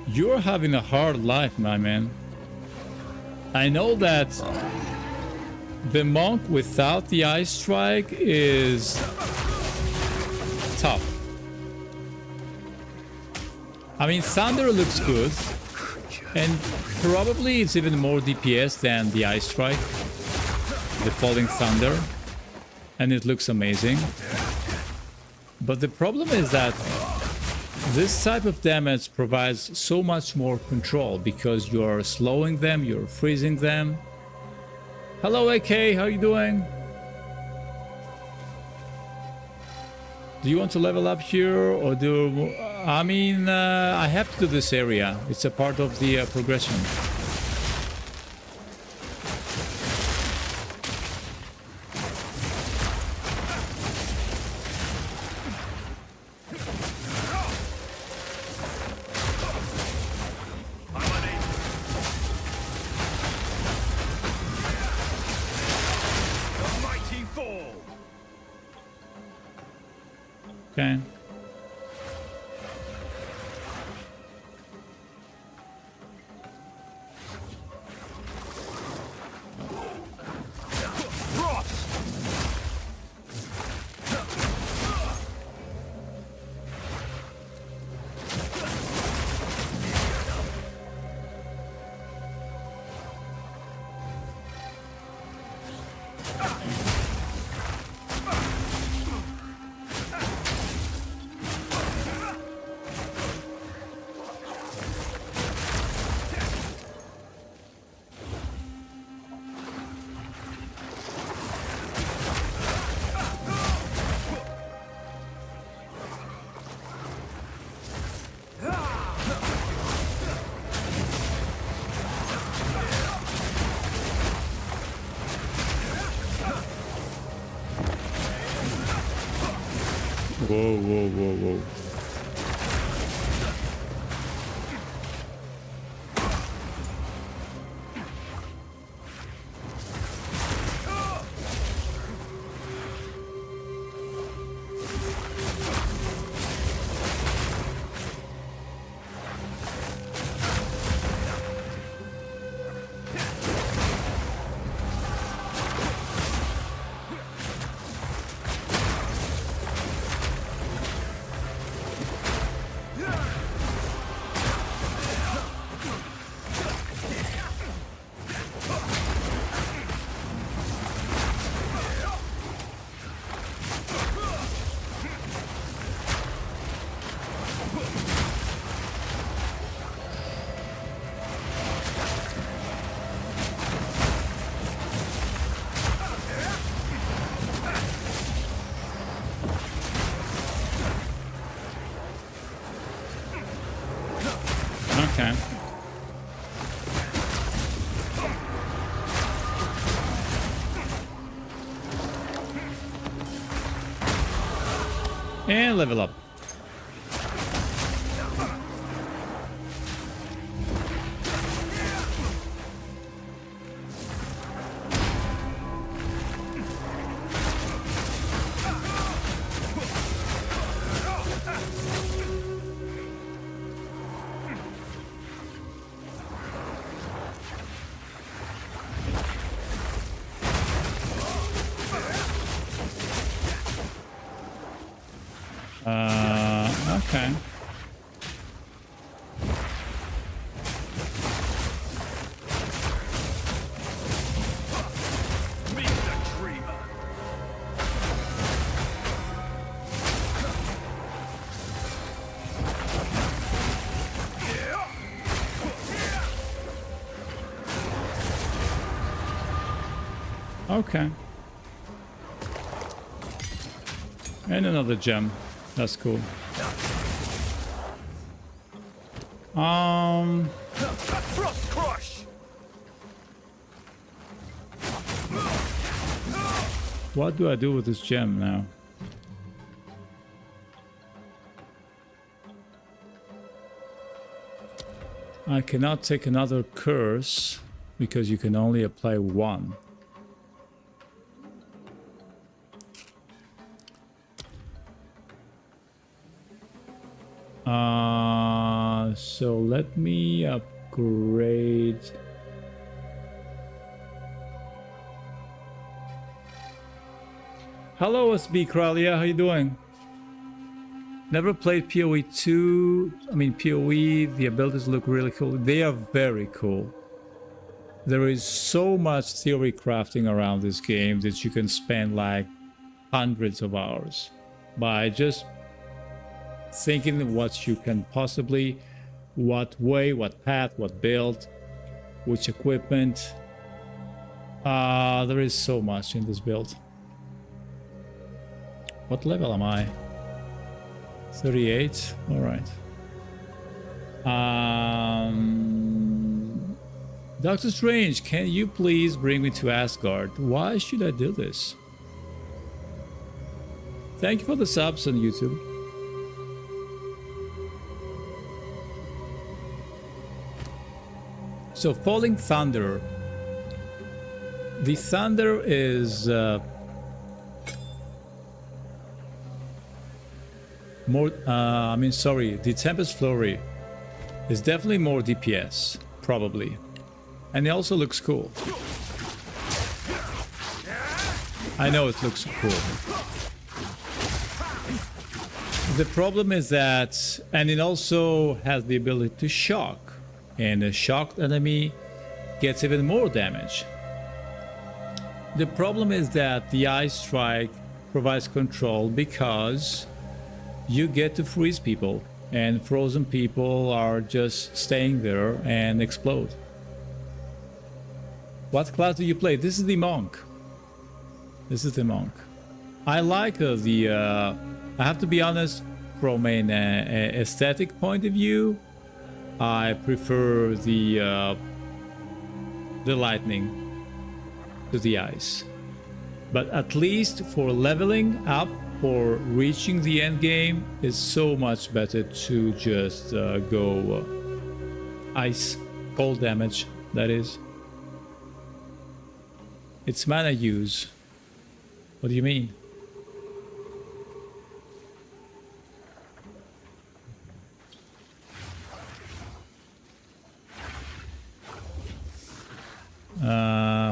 You're having a hard life, my man. I know that the monk without the Ice Strike is tough. I mean, Thunder looks good. And probably it's even more DPS than the Ice Strike, the Falling Thunder, and it looks amazing. But the problem is that this type of damage provides so much more control because you're slowing them, you're freezing them. Hello AK, how you doing? Do you want to level up here or do... I mean, I have to do this area. It's a part of the progression. Okay. Whoa, whoa, whoa, whoa. Okay. And level up. Okay. Meet the dreamer. Okay. And another gem. That's cool. Frost crush. What do I do with this gem now? I cannot take another curse because you can only apply one. So let me upgrade. Hello, SB Kralia, how you doing? Never played PoE 2. I mean, PoE, the abilities look really cool. They are very cool. There is so much theory crafting around this game that you can spend like hundreds of hours by just thinking what you can possibly, what way, what path, what build, which equipment. There is so much in this build. What level am I? 38. All right. Doctor Strange, can you please bring me to Asgard? Why should I do this? Thank you for the subs on YouTube. So, Falling Thunder. The thunder is more. The Tempest Flurry is definitely more DPS, probably, and it also looks cool. I know it looks cool. The problem is that, and it also has the ability to shock. And a shocked enemy gets even more damage. The problem is that the Ice Strike provides control because you get to freeze people, and frozen people are just staying there and explode. What class do you play? This is the monk. This is the monk. I like I have to be honest, from an aesthetic point of view, I prefer the lightning to the ice. But at least for leveling up, for reaching the end game, it's so much better to just go ice, cold damage, that is. It's mana use. What do you mean?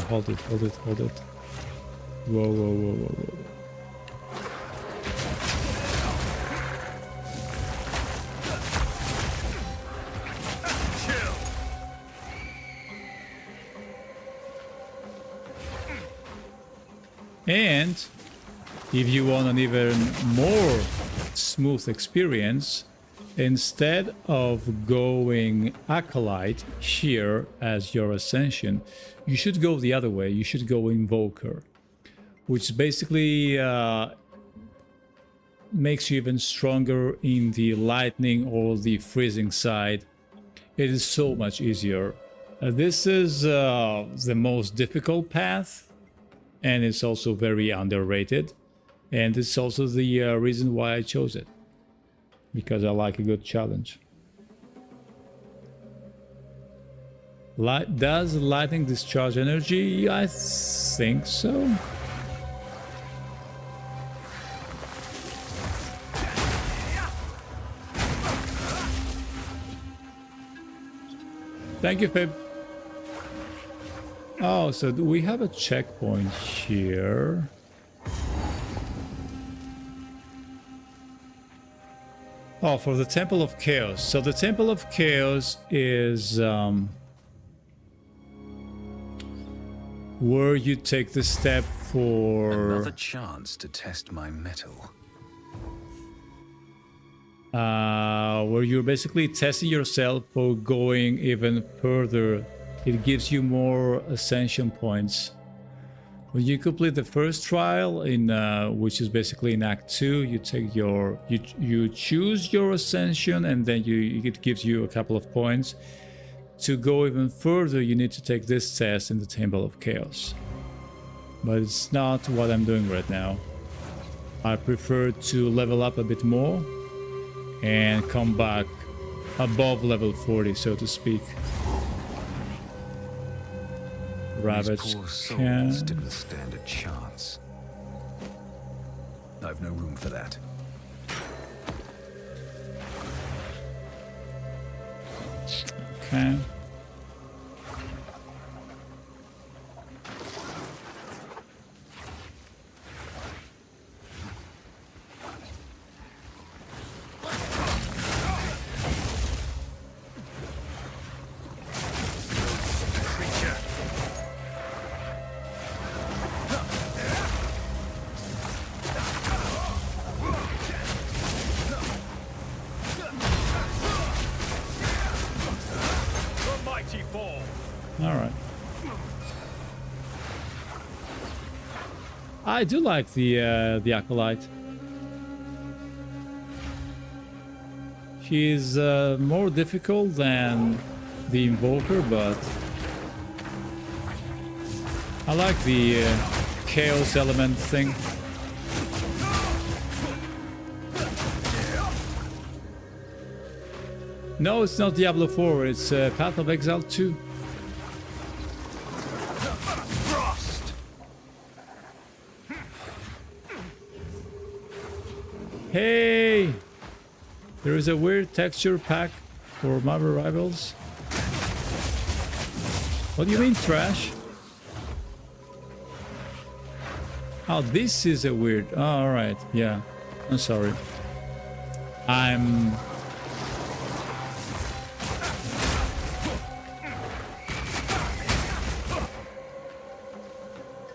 Hold it. Whoa. And if you want an even more smooth experience, instead of going Acolyte here as your Ascension, you should go the other way. You should go Invoker, which basically makes you even stronger in the lightning or the freezing side. it is so much easier. This is the most difficult path, and it's also very underrated. And it's also the reason why I chose it, because I like a good challenge. Does lightning discharge energy? I think so. Thank you, Fib. Oh, so we have a checkpoint here. Oh, for the Temple of Chaos. So the Temple of Chaos is where you take the step for another chance to test my mettle. Where you're basically testing yourself for going even further. It gives you more Ascension points. When you complete the first trial, in which is basically in Act 2, you take your you choose your Ascension, and then it gives you a couple of points. To go even further, you need to take this test in the Temple of Chaos. But it's not what I'm doing right now. I prefer to level up a bit more and come back above level 40, so to speak. Rabbits These poor can... souls didn't stand a chance. I've no room for that. Okay. Alright. I do like the Acolyte. She's more difficult than the Invoker, but I like the Chaos element thing. No, it's not Diablo 4, it's Path of Exile 2. Hey! There is a weird texture pack for Marvel Rivals. What do you mean, trash? Oh, this is a weird... Oh, alright, yeah. I'm sorry.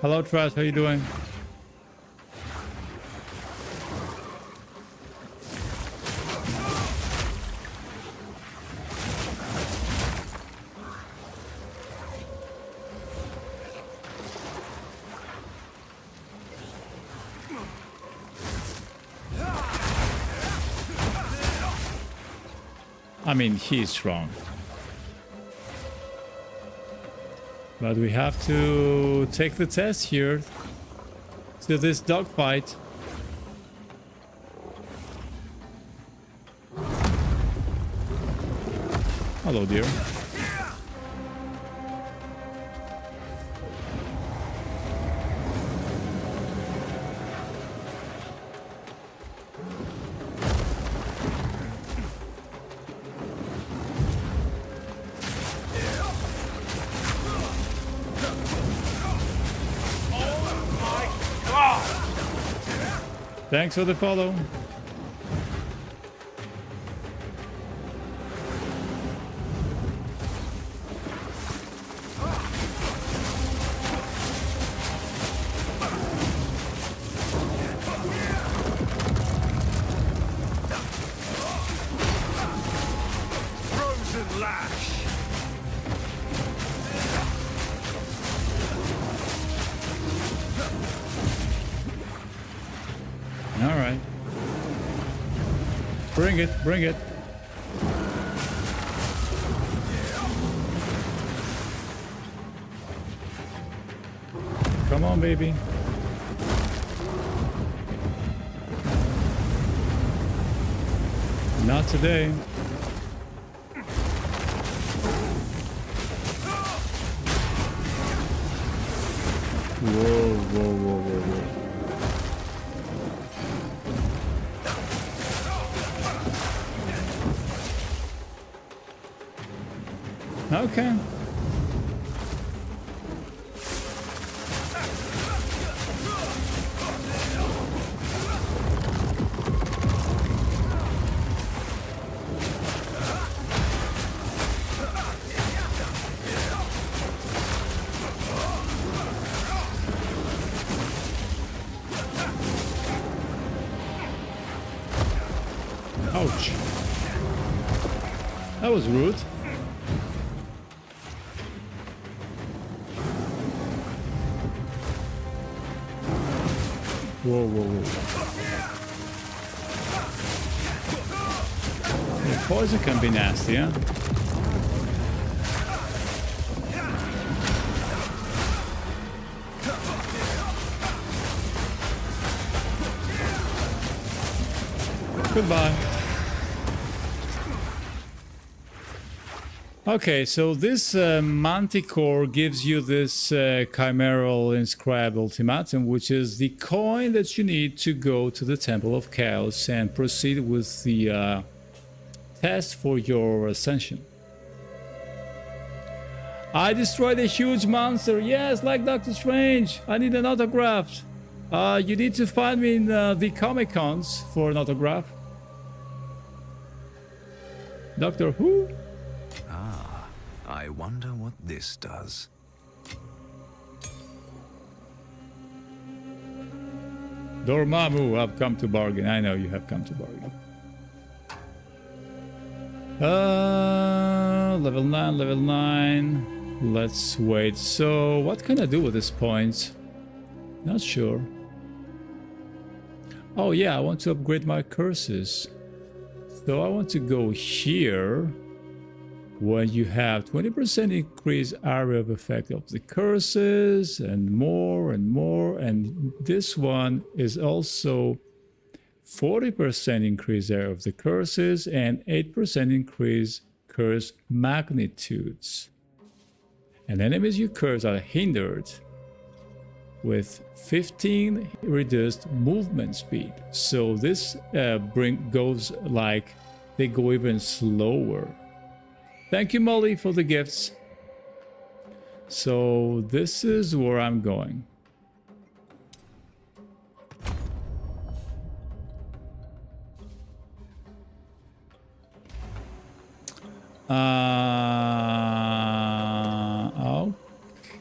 Hello, Trash, how you doing? I mean, he's strong. But we have to take the test here to this dogfight. Hello, dear. Thanks for the follow. Frozen lash. All right. Bring it, bring it. Come on, baby. Not today. Whoa, whoa, whoa, whoa, whoa. Okay. Ouch. That was rude. Whoa, whoa, whoa. The poison can be nasty, huh? Goodbye. Okay, so this Manticore gives you this Chimeral Inscribed Ultimatum, which is the coin that you need to go to the Temple of Chaos and proceed with the test for your Ascension. I destroyed a huge monster. Yes, like Doctor Strange. I need an autograph. You need to find me in the Comic-Cons for an autograph. Doctor Who? I wonder what this does. Dormammu, I've come to bargain. I know you have come to bargain. Level 9, level 9. Let's wait. So, what can I do with these points? Not sure. Oh yeah, I want to upgrade my curses. So I want to go here. When you have 20% increased area of effect of the curses and more and more, and this one is also 40% increased area of the curses and 8% increased curse magnitudes. And enemies you curse are hindered with 15 reduced movement speed. So this goes like they go even slower. Thank you, Molly, for the gifts. So this is where I'm going.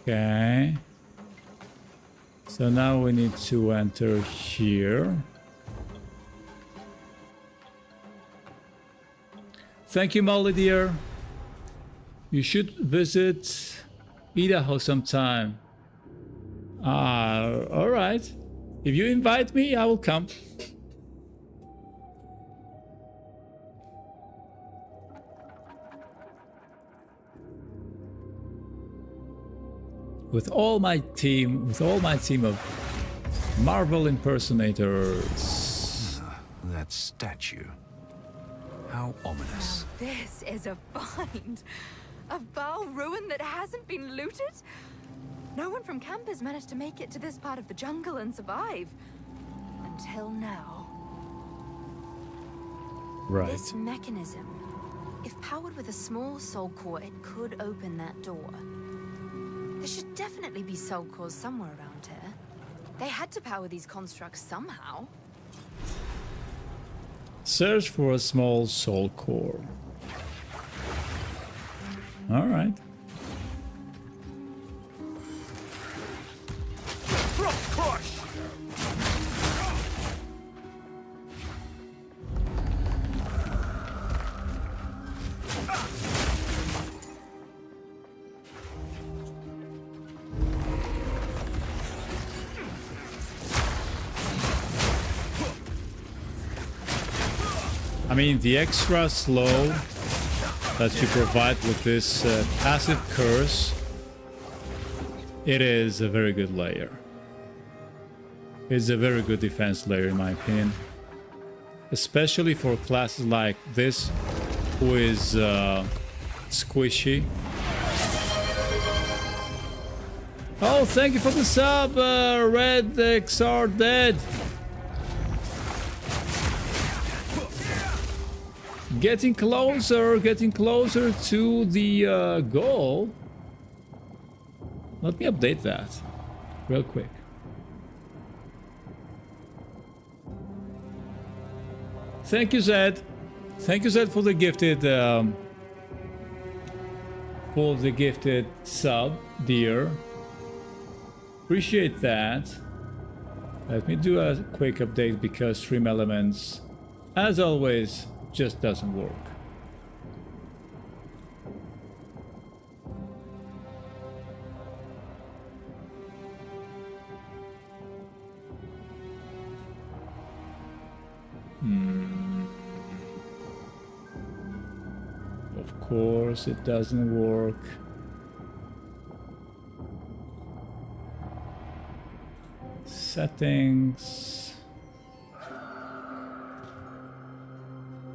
Okay. So now we need to enter here. Thank you, Molly, dear. You should visit Idaho sometime. All right. If you invite me, I will come. With all my team of Marvel impersonators. That statue. How ominous. This is a find. A Baal ruin that hasn't been looted? No one from camp has managed to make it to this part of the jungle and survive. Until now. Right. This mechanism, if powered with a small soul core, it could open that door. There should definitely be soul cores somewhere around here. They had to power these constructs somehow. Search for a small soul core. All right. Crush! I mean, the extra slow that you provide with this passive curse, it is a very good layer. is a very good defense layer in my opinion. Especially for classes like this, who is squishy. Oh, thank you for the sub, Red XR Dead. Getting closer to the goal. Let me update that real quick. Thank you, Zed. Thank you, Zed, for the gifted sub, dear. Appreciate that. Let me do a quick update because Stream Elements, as always, just doesn't work. Of course, it doesn't work. Settings.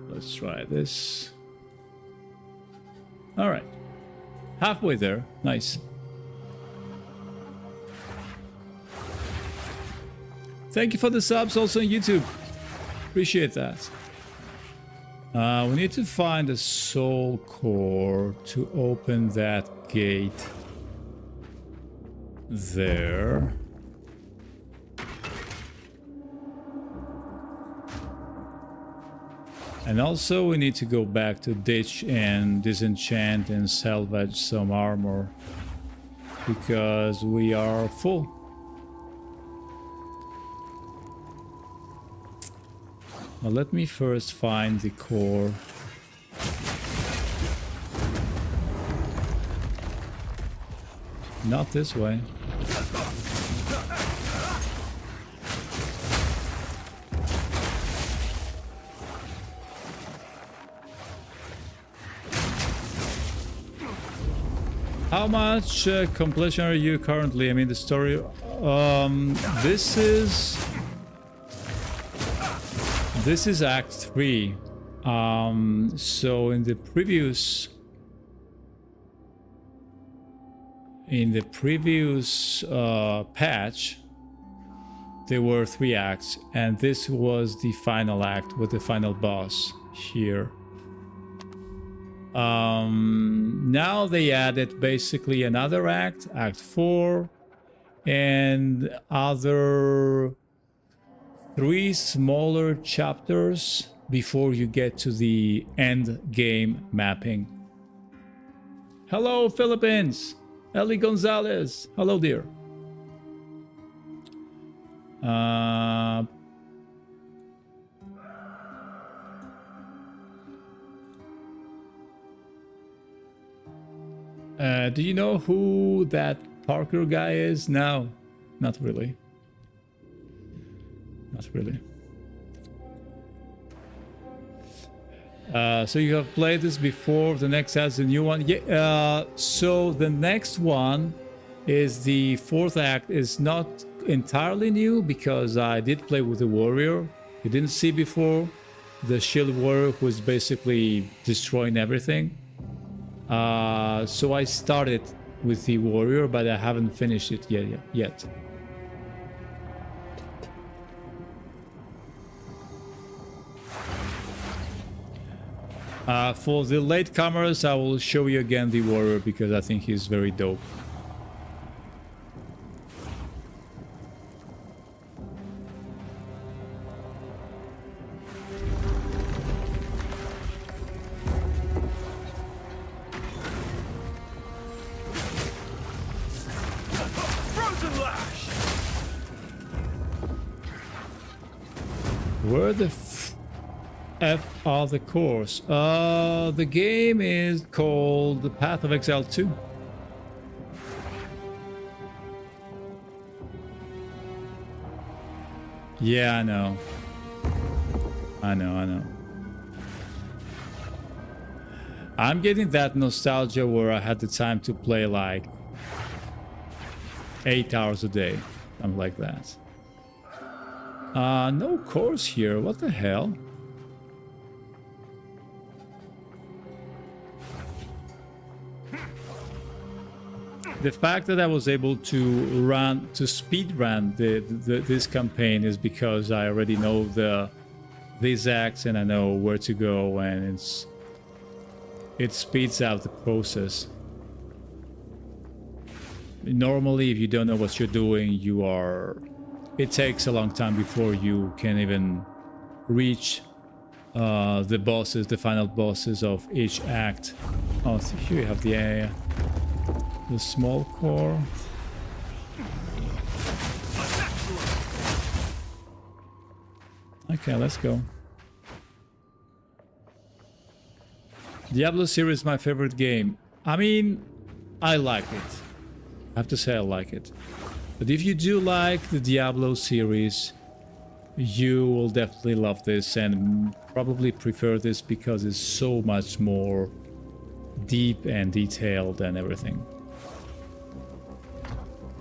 Let's try this. All right. Halfway there. Nice. Thank you for the subs also on YouTube. Appreciate that. We need to find a soul core to open that gate there. And also we need to go back to ditch and disenchant and salvage some armor because we are full. Now let me first find the core. Not this way. How much completion are you currently? I mean, the story. This is Act 3. So in the previous patch, there were 3 acts, and this was the final act with the final boss here. Now they added basically another act, Act 4, and other 3 smaller chapters before you get to the end game mapping. Hello, Philippines! Ellie Gonzalez! Hello, dear. Do you know who that Parker guy is? No, not really. Not really. So you have played this before. The next has a new one. Yeah. So the next one is the 4th act. Is not entirely new because I did play with the warrior. You didn't see before the shield warrior who is basically destroying everything. So I started with the warrior, but I haven't finished it yet. For the latecomers, I will show you again the warrior because I think he's very dope. Where the F are the cores? The game is called The Path of Exile 2. Yeah, I know. I know. I'm getting that nostalgia where I had the time to play like 8 hours a day. Something like that. No cores here. What the hell? The fact that I was able to speed run this campaign is because I already know these acts and I know where to go, and it speeds out the process. Normally, if you don't know what you're doing, it takes a long time before you can even reach the final bosses of each act. Oh, so here you have the small core. Okay, let's go. Diablo series is my favorite game. I mean, I like it. I have to say I like it. But if you do like the Diablo series, you will definitely love this and probably prefer this because it's so much more deep and detailed and everything.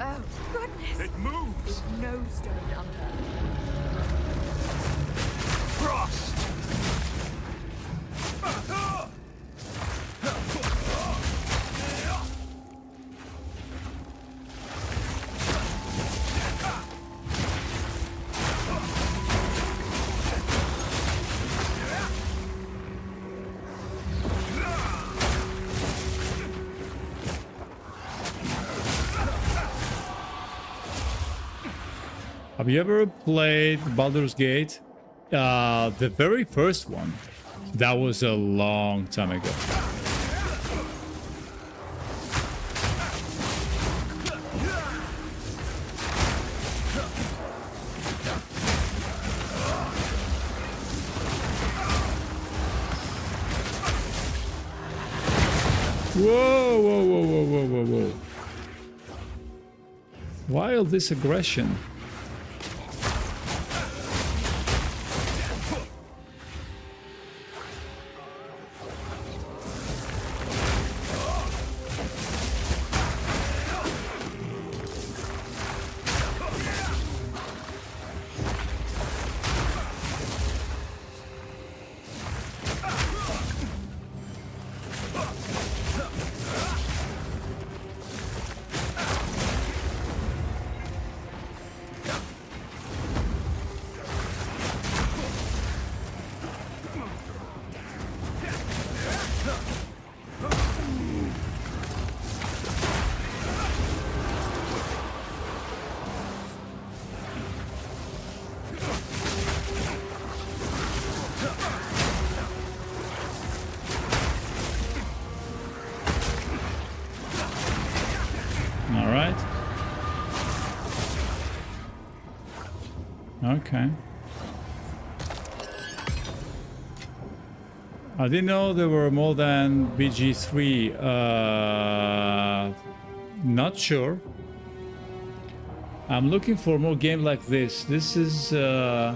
Oh, goodness! It moves! There's no stone unturned. Frost! Have you ever played Baldur's Gate? The very first one. That was a long time ago. Whoa, whoa, whoa, whoa, whoa, whoa, whoa. Why all this aggression? Okay. I didn't know there were more than BG3. Not sure. I'm looking for more game like this. This is I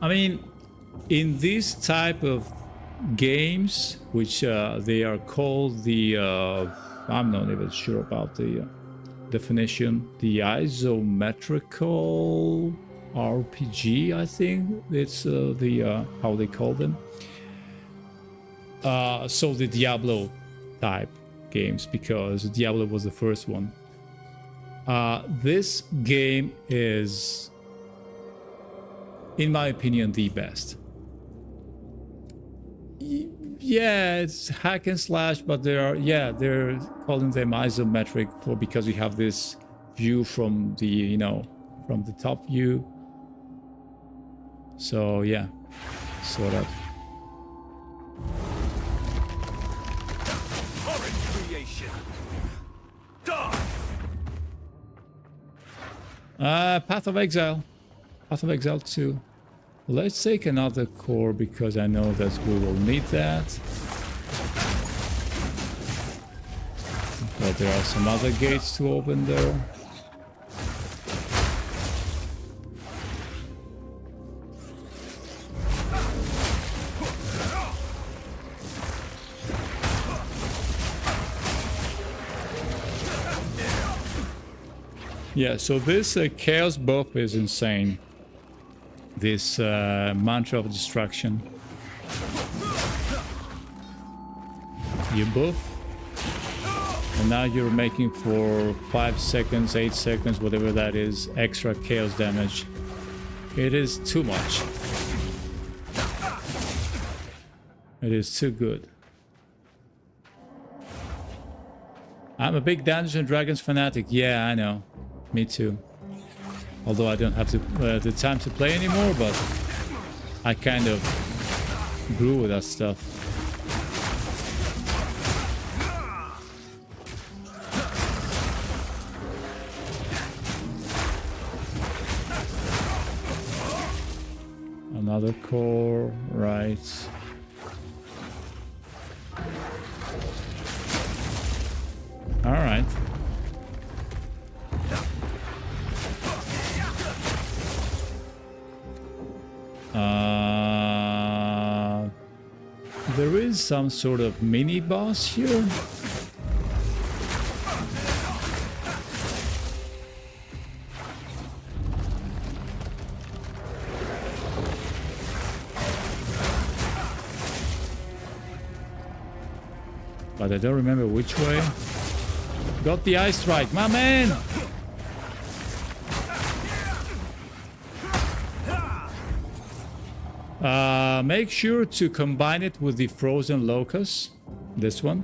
mean, in this type of games, which they are called the I'm not even sure about the definition, the isometrical RPG, I think it's how they call them. So the Diablo type games, because Diablo was the first one. This game is, in my opinion, the best. Yeah, it's hack and slash, but they're calling them isometric because you have this view from the, from the top view. So yeah, sort of. Creation. Path of Exile. Path of Exile 2. Let's take another core because I know that we will need that. But there are some other gates to open there. Yeah, so this chaos buff is insane. This mantra of destruction. You buff, and now you're making for 5 seconds, 8 seconds, whatever that is, extra chaos damage. It is too much. It is too good. I'm a big Dungeons and Dragons fanatic. Yeah, I know. Me too. Although I don't have the time to play anymore, but I kind of grew with that stuff. Another core, right. All right. There is some sort of mini boss here. But I don't remember which way. Got the ice strike, my man! Make sure to combine it with the frozen locust. This one.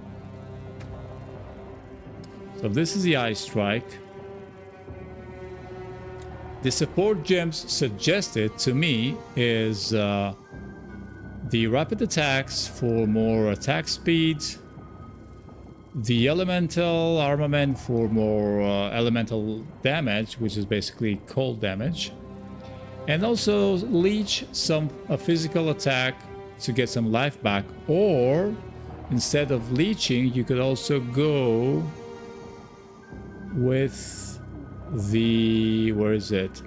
So this is the ice strike. The support gems suggested to me is the rapid attacks for more attack speed. The elemental armament for more elemental damage, which is basically cold damage. And also leech a physical attack to get some life back. Or instead of leeching, you could also go with the... where is it?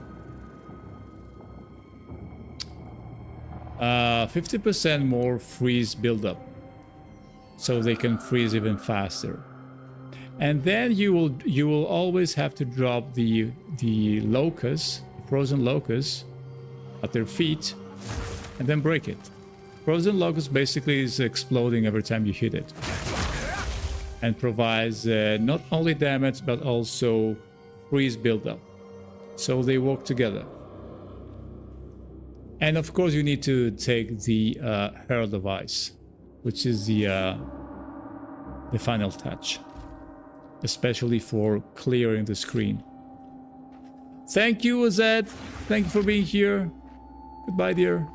50% more freeze buildup. So they can freeze even faster. And then you will always have to drop the locust, frozen locust, at their feet, and then break it. Frozen locust basically is exploding every time you hit it, and provides not only damage but also freeze buildup. So they work together. And of course you need to take the Herald of Ice, which is the final touch, especially for clearing the screen. Thank you, Azed. Thank you for being here. Goodbye, dear.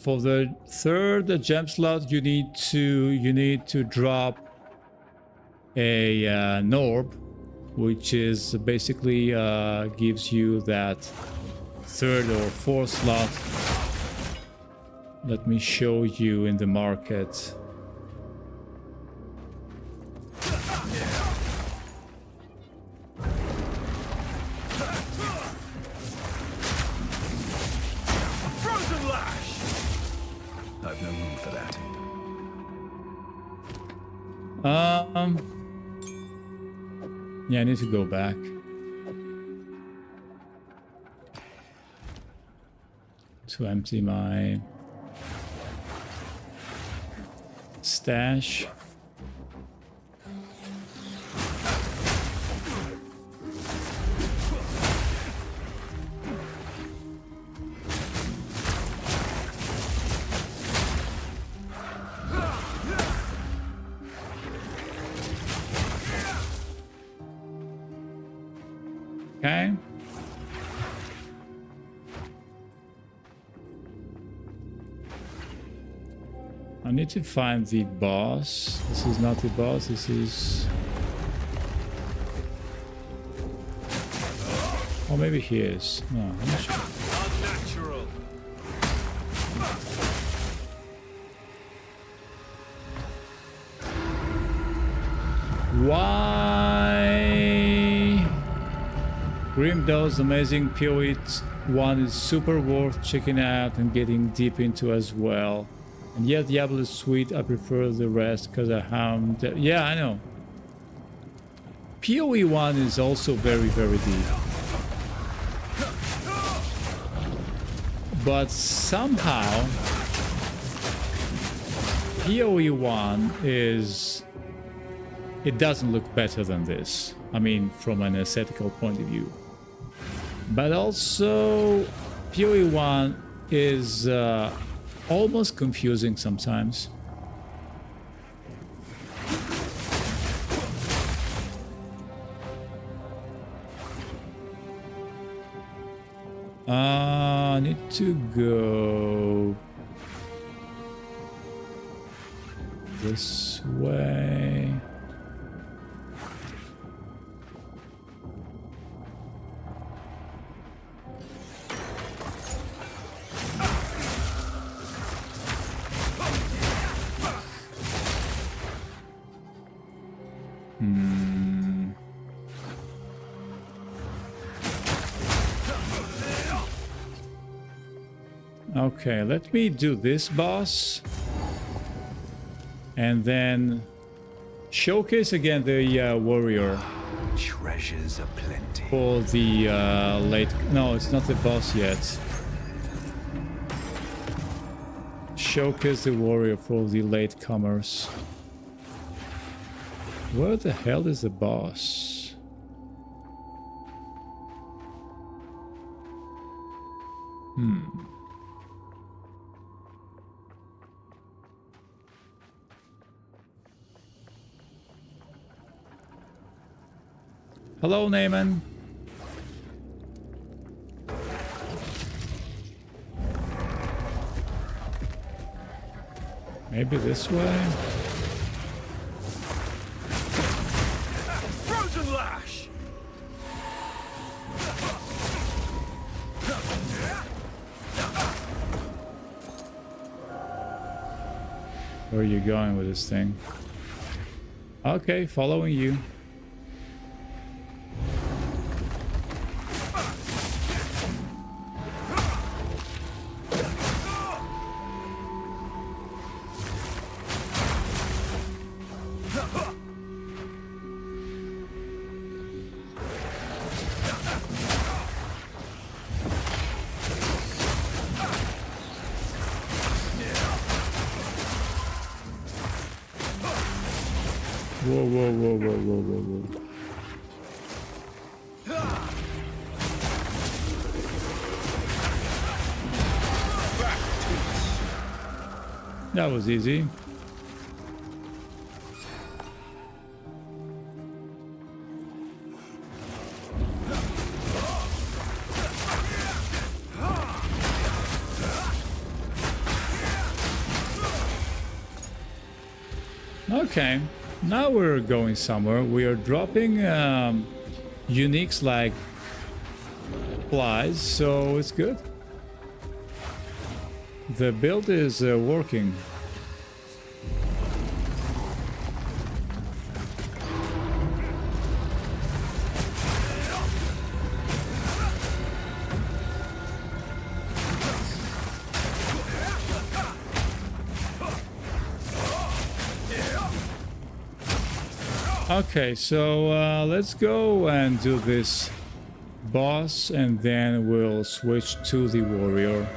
For the third gem slot, you need to drop a Norb, which is basically gives you that third or fourth slot. Let me show you in the market. Yeah, I need to go back. To empty my stash. Okay. I need to find the boss. This is not the boss, this is... Or maybe he is. No, I'm not sure. Unnatural. Wow! Grim Dose, amazing. PoE 1 is super worth checking out and getting deep into as well. And yeah, Diablo is sweet. I prefer the rest because I hound. Yeah, I know. PoE 1 is also very, very deep. But somehow, PoE 1 is... It doesn't look better than this. I mean, from an aesthetical point of view. But also, PoE 1 is almost confusing sometimes. I need to go this way. Okay, let me do this boss. And then showcase again the warrior. Treasures aplenty. For the late... No, it's not the boss yet. Showcase the warrior for the latecomers. Where the hell is the boss? Hello, Naaman. Maybe this way? Frozen lash. Where are you going with this thing? Okay, following you. Whoa, whoa, whoa, whoa, whoa, whoa, whoa. That was easy. Okay. Now we're going somewhere. We are dropping uniques like flies, so it's good. The build is working. Okay, so let's go and do this boss, and then we'll switch to the warrior.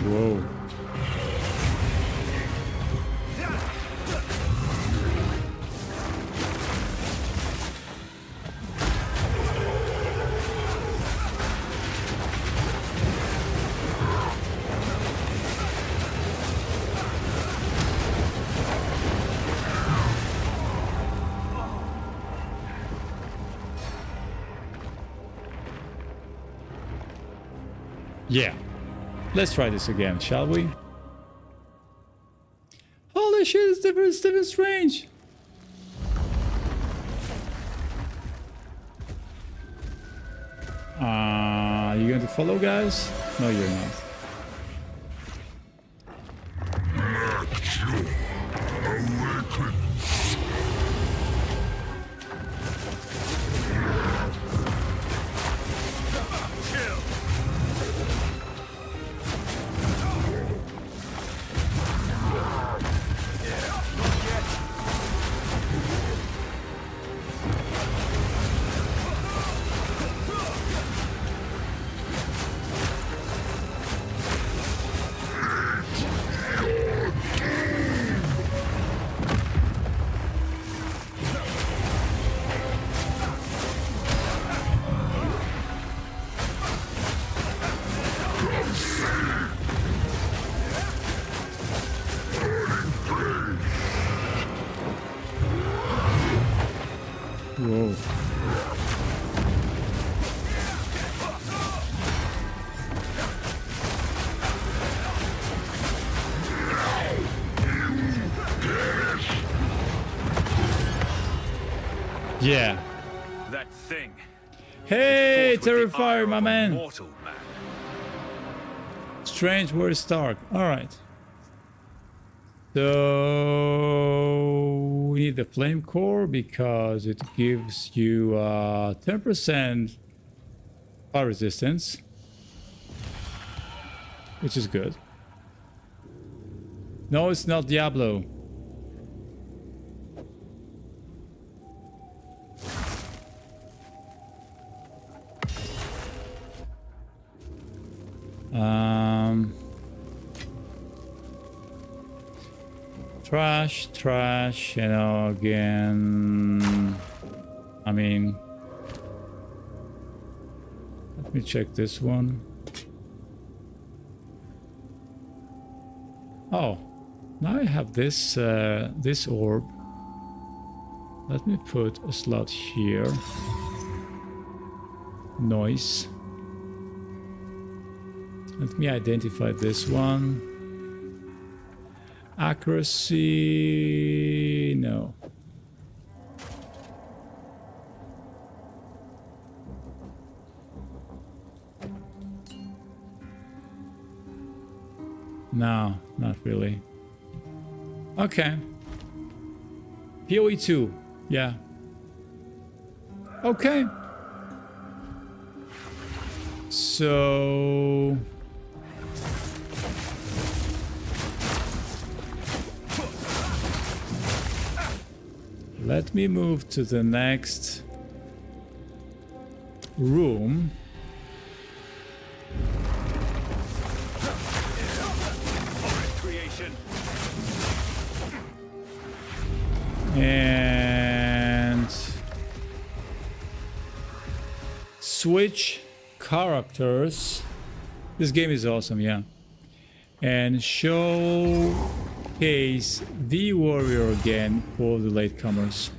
Whoa. Yeah. Let's try this again, shall we? Holy shit, it's different strange. You going to follow, guys? No, you're not. Whoa. Yeah. That thing. Hey, It fought with the Terrifier, ire my of a man. mortal man. Strange word Stark. Alright. So we need the flame core because it gives you 10% fire resistance, which is good. No, it's not Diablo. Trash, you know, again. I mean, let me check this one. Oh, now I have this this orb. Let me put a slot here. Noise. Let me identify this one. Accuracy, no. No, not really. Okay. PoE 2, yeah. Okay. So... let me move to the next room. And switch characters. This game is awesome, yeah. And showcase the warrior again for the latecomers.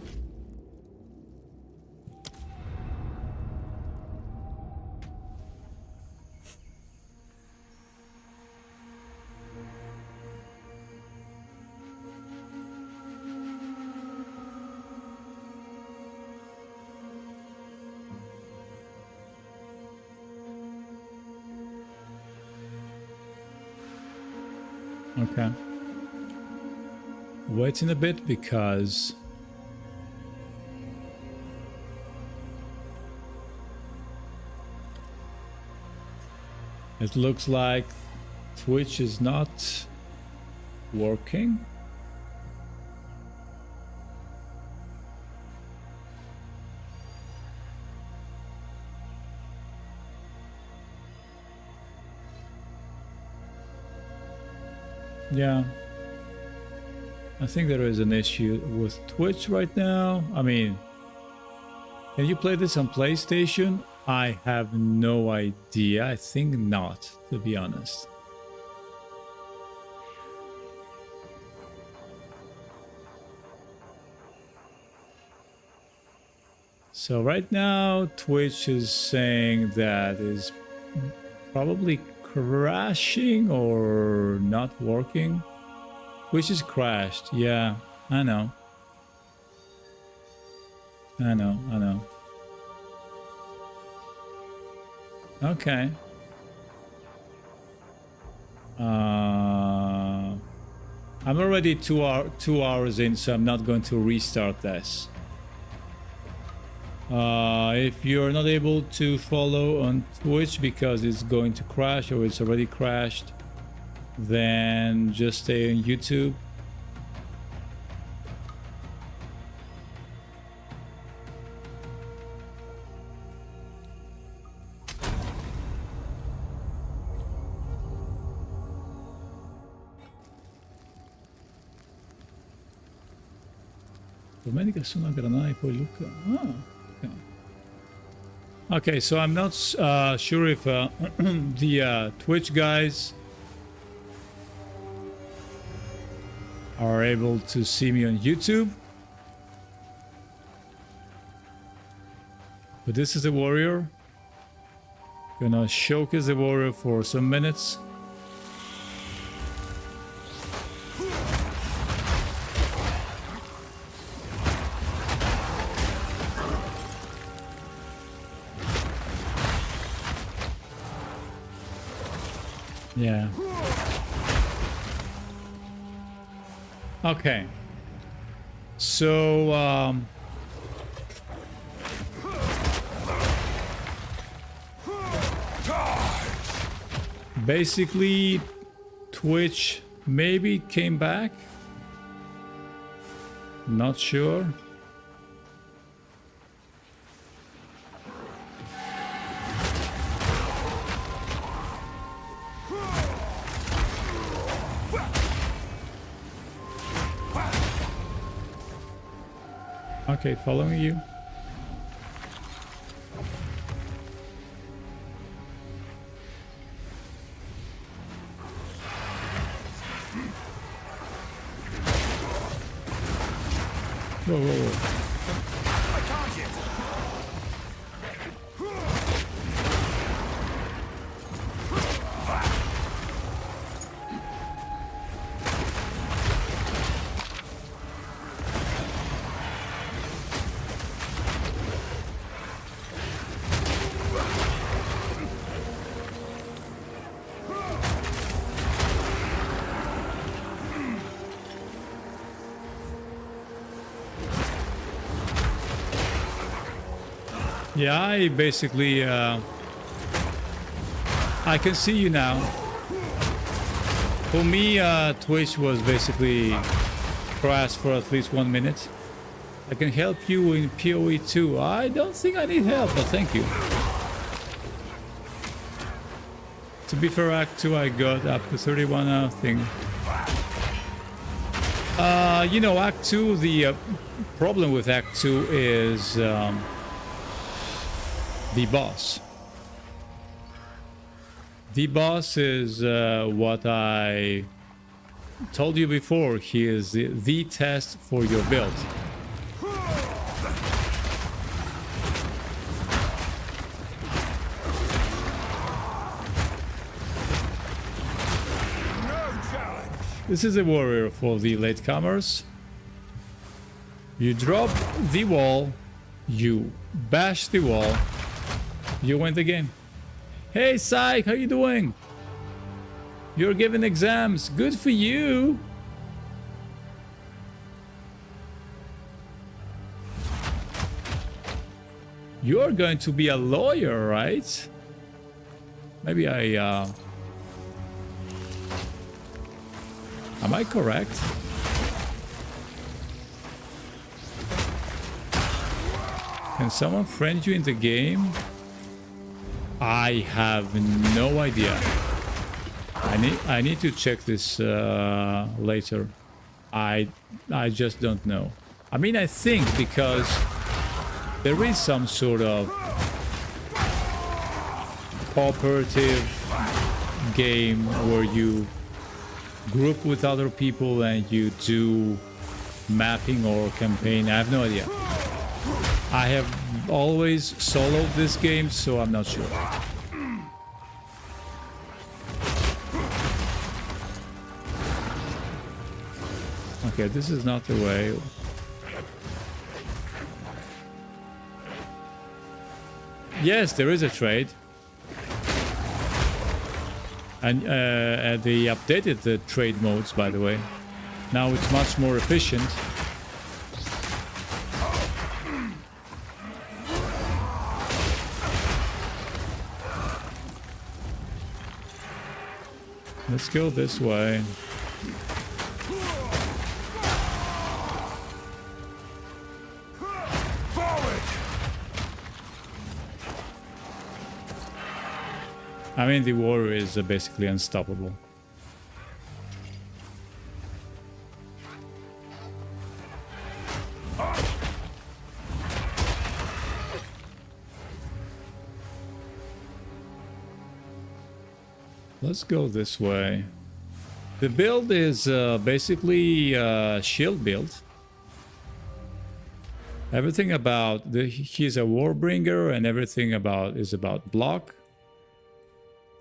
Okay. Waiting a bit because it looks like Twitch is not working. Yeah, I think there is an issue with Twitch right now. I mean, can you play this on PlayStation? I have no idea. I think not, to be honest. So right now, Twitch is saying that is probably crashing or not working. Which is crashed. Yeah, I know. I know. Okay. I'm already 2 hours in, so I'm not going to restart this. If you're not able to follow on Twitch because it's going to crash or it's already crashed, then just stay on YouTube. Domenica su una granata e poi Luca. Ah, okay. Okay, so I'm not sure if the Twitch guys are able to see me on YouTube. But this is the warrior. Gonna showcase the warrior for some minutes. Yeah. Okay. So, basically, Twitch maybe came back. Not sure. Okay, following you. Whoa, whoa, whoa. Yeah, I basically, I can see you now. For me, Twitch was basically crashed for at least 1 minute. I can help you in PoE too. I don't think I need help, but thank you. To be fair, Act 2 I got up to 31 thing. You know, Act 2, the problem with Act 2 is the boss. The boss is what I told you before. He is the test for your build. This is a warrior for the latecomers. You drop the wall, you bash the wall, you win the game. Hey Psych, how you doing? You're giving exams. Good for you. You're going to be a lawyer, right? Maybe I am I correct? Can someone friend you in the game? I have no idea. I need to check this later. I just don't know. I mean, I think because there is some sort of cooperative game where you group with other people and you do mapping or campaign. I have no idea. I have always soloed this game, so I'm not sure. Okay, this is not the way. Yes, there is a trade. And they updated the trade modes, by the way. Now it's much more efficient. Let's go this way. I mean, the warrior is basically unstoppable. Let's go this way. The build is basically a shield build. Everything about he's a warbringer, and everything is about block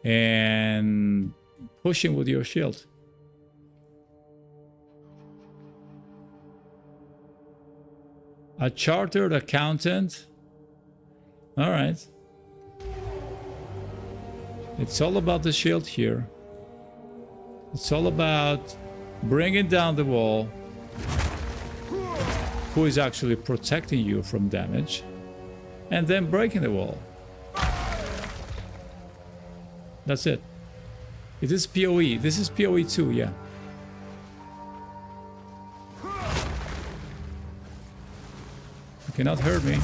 and pushing with your shield. A chartered accountant. All right. It's all about the shield here. It's all about bringing down the wall. Who is actually protecting you from damage. And then breaking the wall. That's it. It is PoE. This is PoE 2, yeah. You cannot hurt me.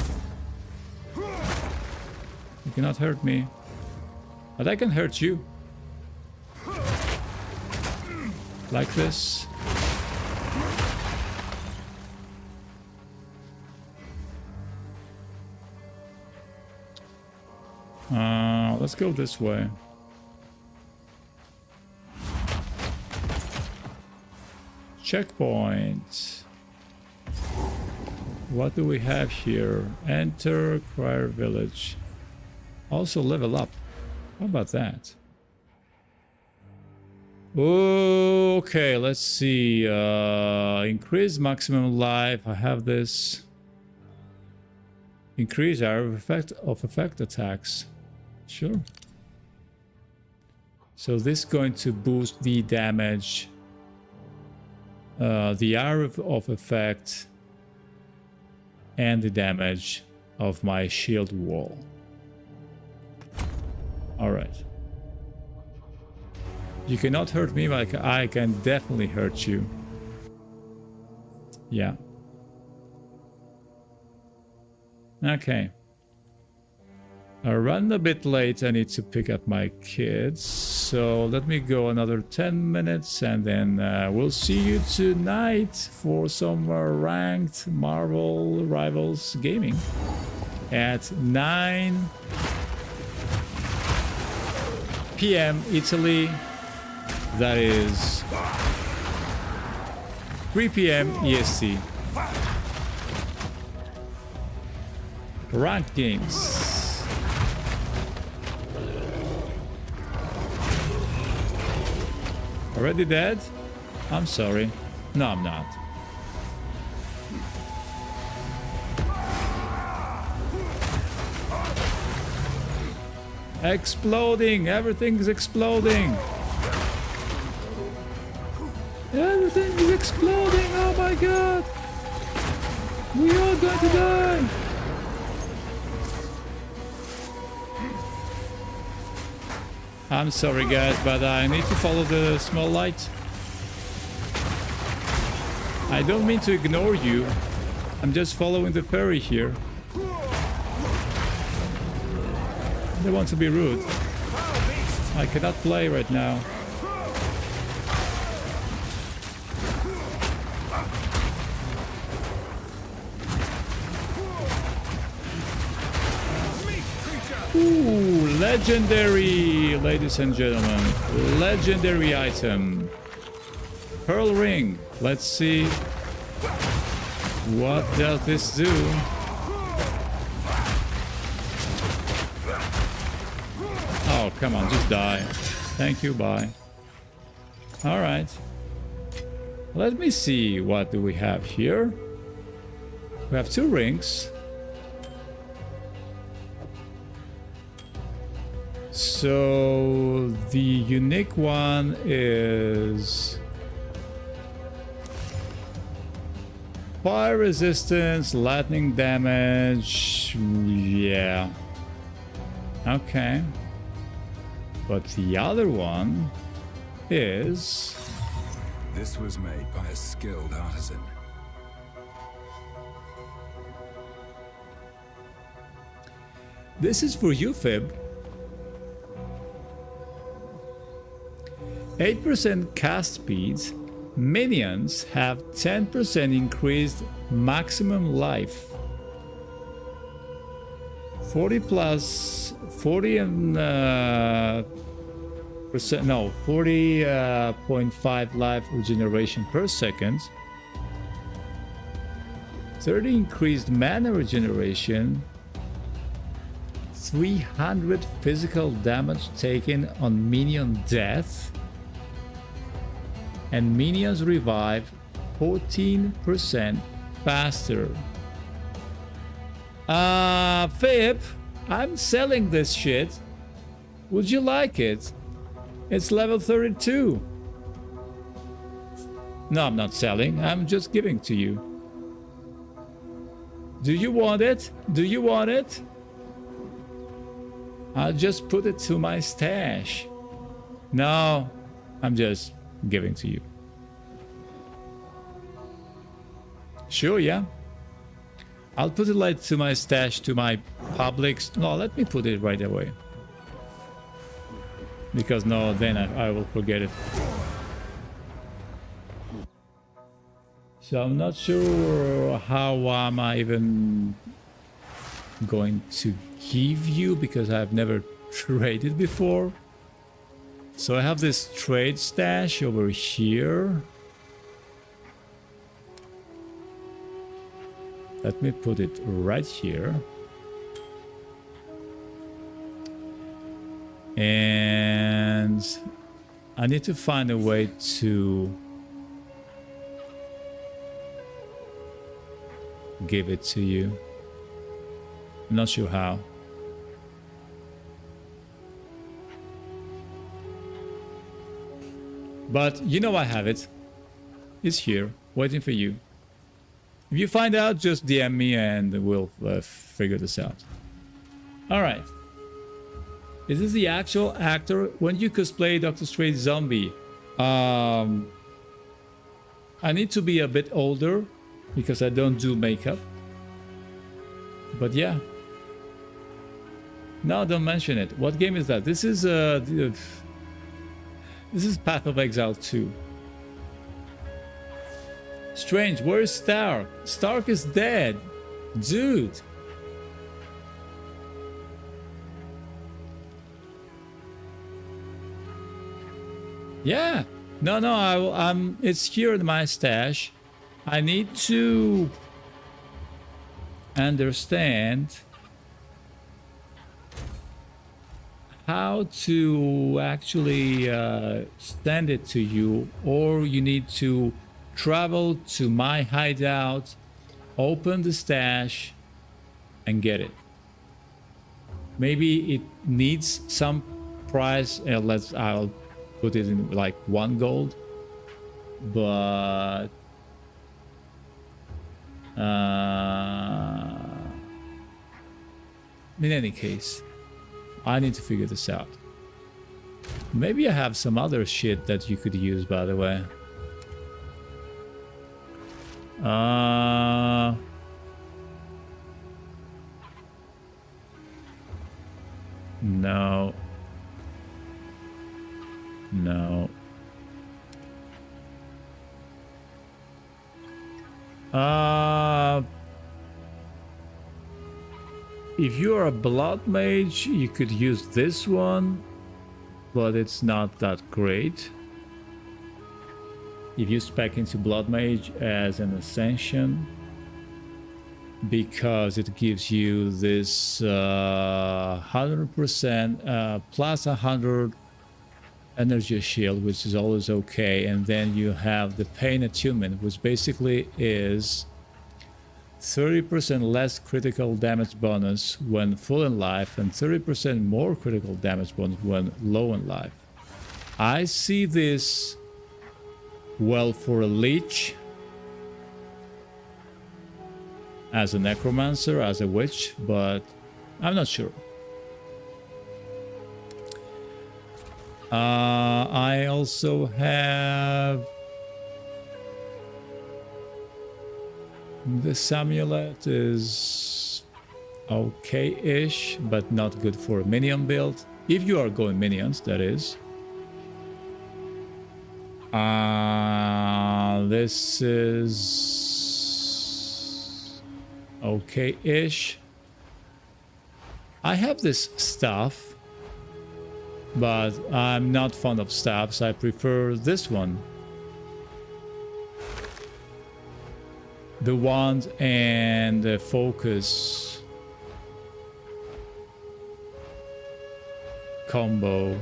You cannot hurt me. But I can hurt you. Like this. Let's go this way. Checkpoint. What do we have here? Enter Crier Village. Also level up. How about that? Okay, let's see. Increase maximum life. I have this. Increase area of effect attacks. Sure. So this is going to boost the damage. The area of effect. And the damage of my shield wall. Alright. You cannot hurt me, but I can definitely hurt you. Yeah. Okay. I run a bit late. I need to pick up my kids. So let me go another 10 minutes and then we'll see you tonight for some ranked Marvel Rivals gaming at 9 p.m. Italy. That is 3 p.m. EST. Ranked games. Already dead? I'm sorry. No, I'm not. Exploding! Everything's exploding! Everything is exploding! Oh my god! We are going to die! I'm sorry guys, but I need to follow the small light. I don't mean to ignore you. I'm just following the ferry here. I don't want to be rude. I cannot play right now. Ooh, legendary, ladies and gentlemen. Legendary item. Pearl ring. Let's see. What does this do? Oh, come on, just die. Thank you, bye. Alright. Let me see, what do we have here? We have 2 rings. So the unique one is fire resistance, lightning damage. Yeah. Okay. But the other one is... This was made by a skilled artisan. This is for you, Fib. 8% cast speed. Minions have 10% increased maximum life. 40 plus 40 and percent, no, 40.5 life regeneration per second. 30 increased mana regeneration. 300 physical damage taken on minion death. And minions revive 14% faster. Fib, I'm selling this shit. Would you like it? It's level 32. No, I'm not selling. I'm just giving to you. Do you want it? Do you want it? I'll just put it to my stash. No, I'm just giving to you. Sure, yeah. I'll put it like to my stash, to my public. No, let me put it right away. Because no, then I will forget it. So I'm not sure how am I even going to give you, because I've never traded before. So I have this trade stash over here. Let me put it right here. And I need to find a way to give it to you. I'm not sure how. But you know I have it. It's here, waiting for you. If you find out, just DM me and we'll figure this out. Alright. Is this the actual actor? When you cosplay Dr. Strange Zombie, I need to be a bit older because I don't do makeup. But yeah. No, don't mention it. What game is that? This is Path of Exile 2. Strange, where is Stark? Stark is dead. Dude. Yeah. No, it's here in my stash. I need to understand how to actually send it to you, or you need to travel to my hideout, open the stash, and get it. Maybe it needs some price. I'll put it in like 1 gold, but in any case, I need to figure this out. Maybe I have some other shit that you could use, by the way. No. No. If you are a blood mage, you could use this one, but it's not that great. If you spec into blood mage as an Ascension, because it gives you this 100% plus 100 energy shield, which is always okay, and then you have the pain attunement, which basically is 30% less critical damage bonus when full in life and 30% more critical damage bonus when low in life. I see this well for a leech, as a necromancer, as a witch, but I'm not sure. I also have this amulet is okay-ish, but not good for a minion build. If you are going minions, that is. This is okay-ish. I have this staff, but I'm not fond of staffs. I prefer this one. The wand and the focus combo.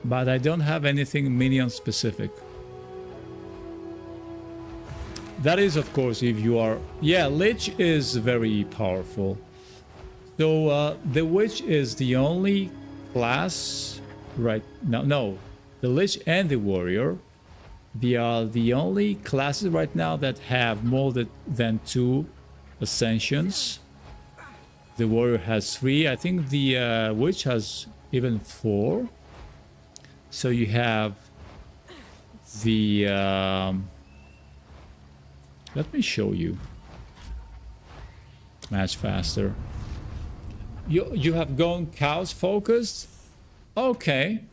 But I don't have anything minion specific. That is, of course, if you are... Yeah, Lich is very powerful. So, the Witch is the only class right now. No, the Lich and the Warrior. They are the only classes right now that have more than 2 Ascensions. The Warrior has 3. I think the Witch has even 4. So you have the... let me show you. Match faster. You have gone cows focused? Okay.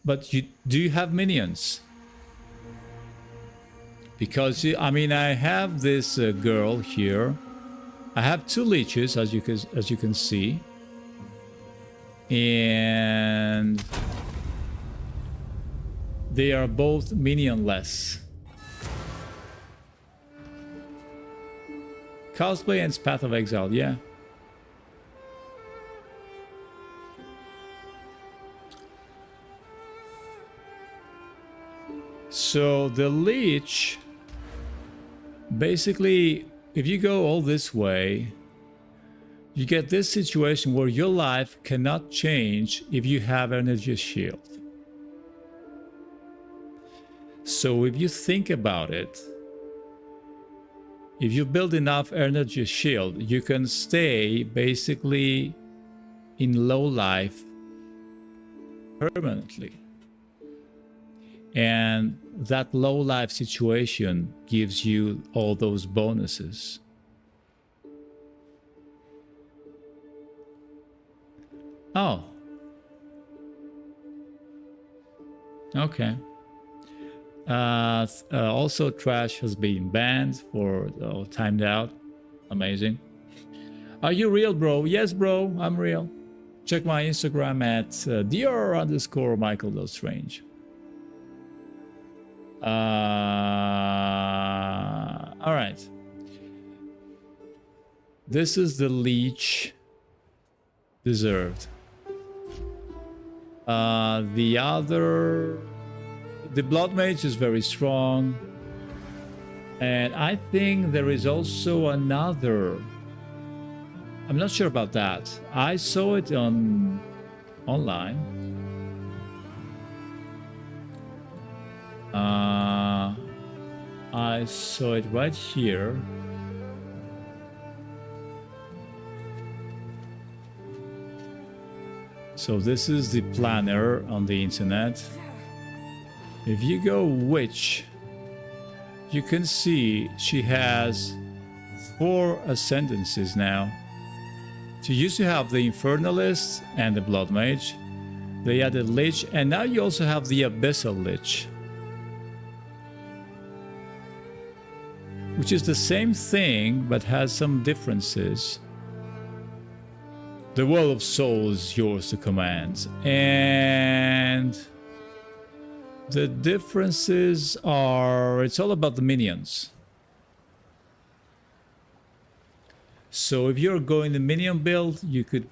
But do you have minions? Because, I mean, I have this girl here. I have 2 leeches, as you can see. And... they are both minionless. Cosplay and Path of Exile, yeah. So the Leech, basically, if you go all this way, you get this situation where your life cannot change if you have energy shield. So if you think about it, if you build enough energy shield, you can stay basically in low life permanently. And that low life situation gives you all those bonuses. Oh. Okay. Also, trash has been banned for timed out. Amazing. Are you real, bro? Yes, bro, I'm real. Check my Instagram at dr_Michael.Strange. All right. This is the leech deserved. The blood mage is very strong, and I think there is also another. I'm not sure about that. I saw it online. I saw it right here. So this is the planner on the internet. If you go witch, you can see she has 4 ascendancies now. She used to have the Infernalist and the Blood Mage. They added Lich, and now you also have the Abyssal Lich, which is the same thing but has some differences. The Well of Souls is yours to command, and the differences are, it's all about the minions. So if you're going the minion build, you could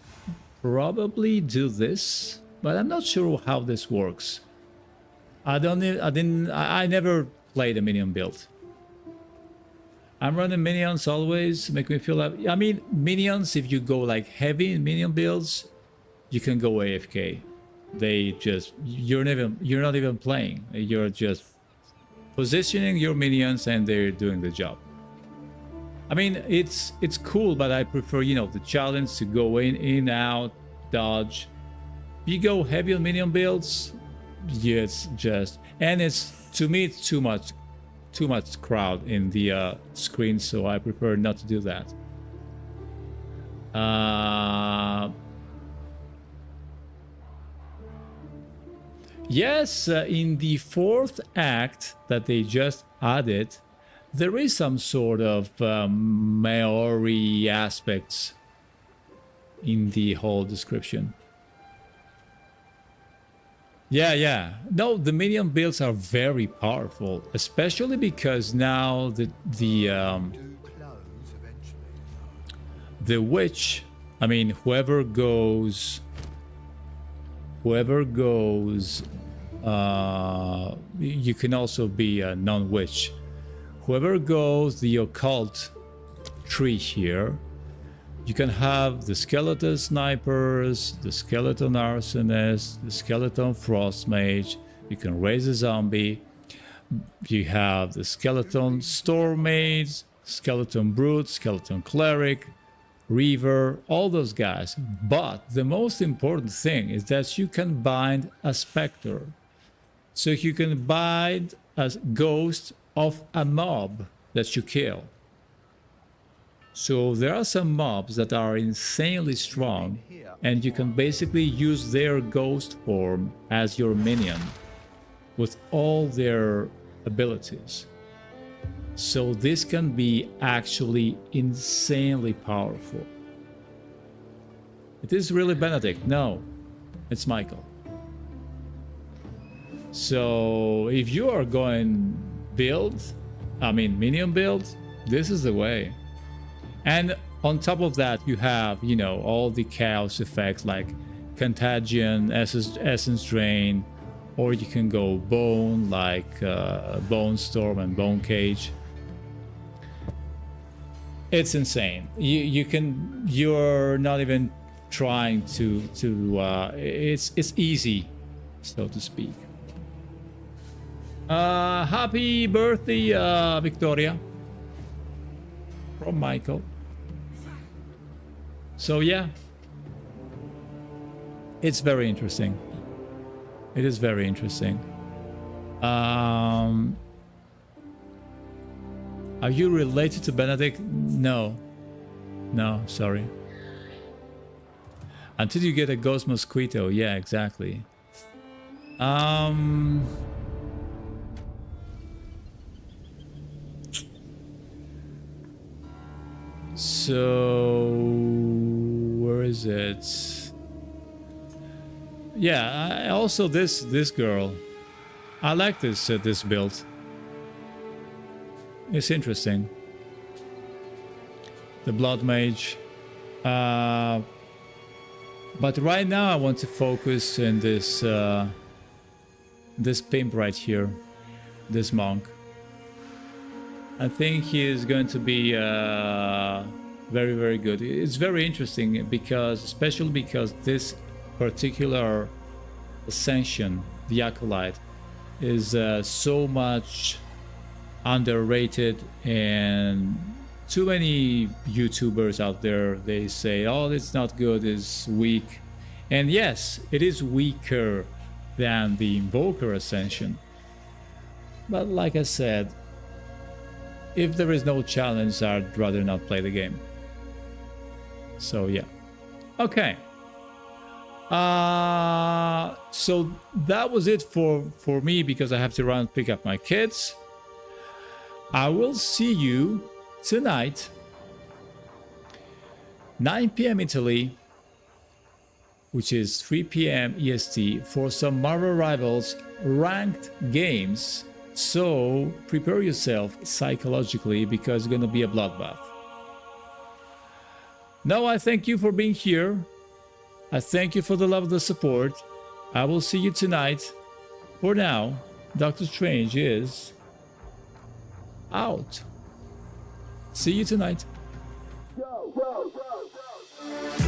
probably do this, but I'm not sure how this works. I never played a minion build. I'm running minions always, make me feel like, I mean, minions, if you go like heavy in minion builds, you can go AFK. They just, you're not even playing. You're just positioning your minions and they're doing the job. I mean, it's cool, but I prefer, you know, the challenge to go in, out, dodge. You go heavy on minion builds, it's just, and it's, to me, it's too much crowd in the screen, so I prefer not to do that. Yes, in the 4th act that they just added, there is some sort of Maori aspects in the whole description. Yeah. No, the minion builds are very powerful, especially because now the witch, I mean, whoever goes, you can also be a non-witch. Whoever goes the occult tree here, you can have the skeleton snipers, the skeleton arsonist, the skeleton frost mage. You can raise a zombie. You have the skeleton storm mage, skeleton brute, skeleton cleric, reaver, all those guys. But the most important thing is that you can bind a specter. So you can bind a ghost of a mob that you kill. So there are some mobs that are insanely strong, and you can basically use their ghost form as your minion with all their abilities. So this can be actually insanely powerful. It is really Benedict. No, it's Michael. So if you are going minion build, this is the way. And on top of that, you have, you know, all the chaos effects like Contagion, Essence Drain, or you can go Bone, like Bone Storm and Bone Cage. It's insane. You're not even trying to it's easy, so to speak. Happy birthday, Victoria, from Michael. So yeah, it's very interesting. It is very interesting. Are you related to Benedict? No, sorry. Until you get a ghost mosquito. Yeah, exactly. So where is it? Yeah, also this girl. I like this build. It's interesting. The Blood Mage. But right now I want to focus in this this pimp right here, this monk. I think he is going to be very, very good. It's very interesting because, especially because this particular Ascension, the Acolyte, is so much underrated, and too many YouTubers out there, they say, oh, it's not good, it's weak. And yes, it is weaker than the Invoker Ascension. But like I said, if there is no challenge, I'd rather not play the game. So yeah. Okay. So that was it for me, because I have to run and pick up my kids. I will see you tonight, 9 p.m. Italy, which is 3 p.m. EST, for some Marvel Rivals ranked games. So prepare yourself psychologically, because it's going to be a bloodbath. Now I thank you for being here. I thank you for the love of the support. I will see you tonight. For now, Doctor Strange is out. See you tonight. Go, go, go, go.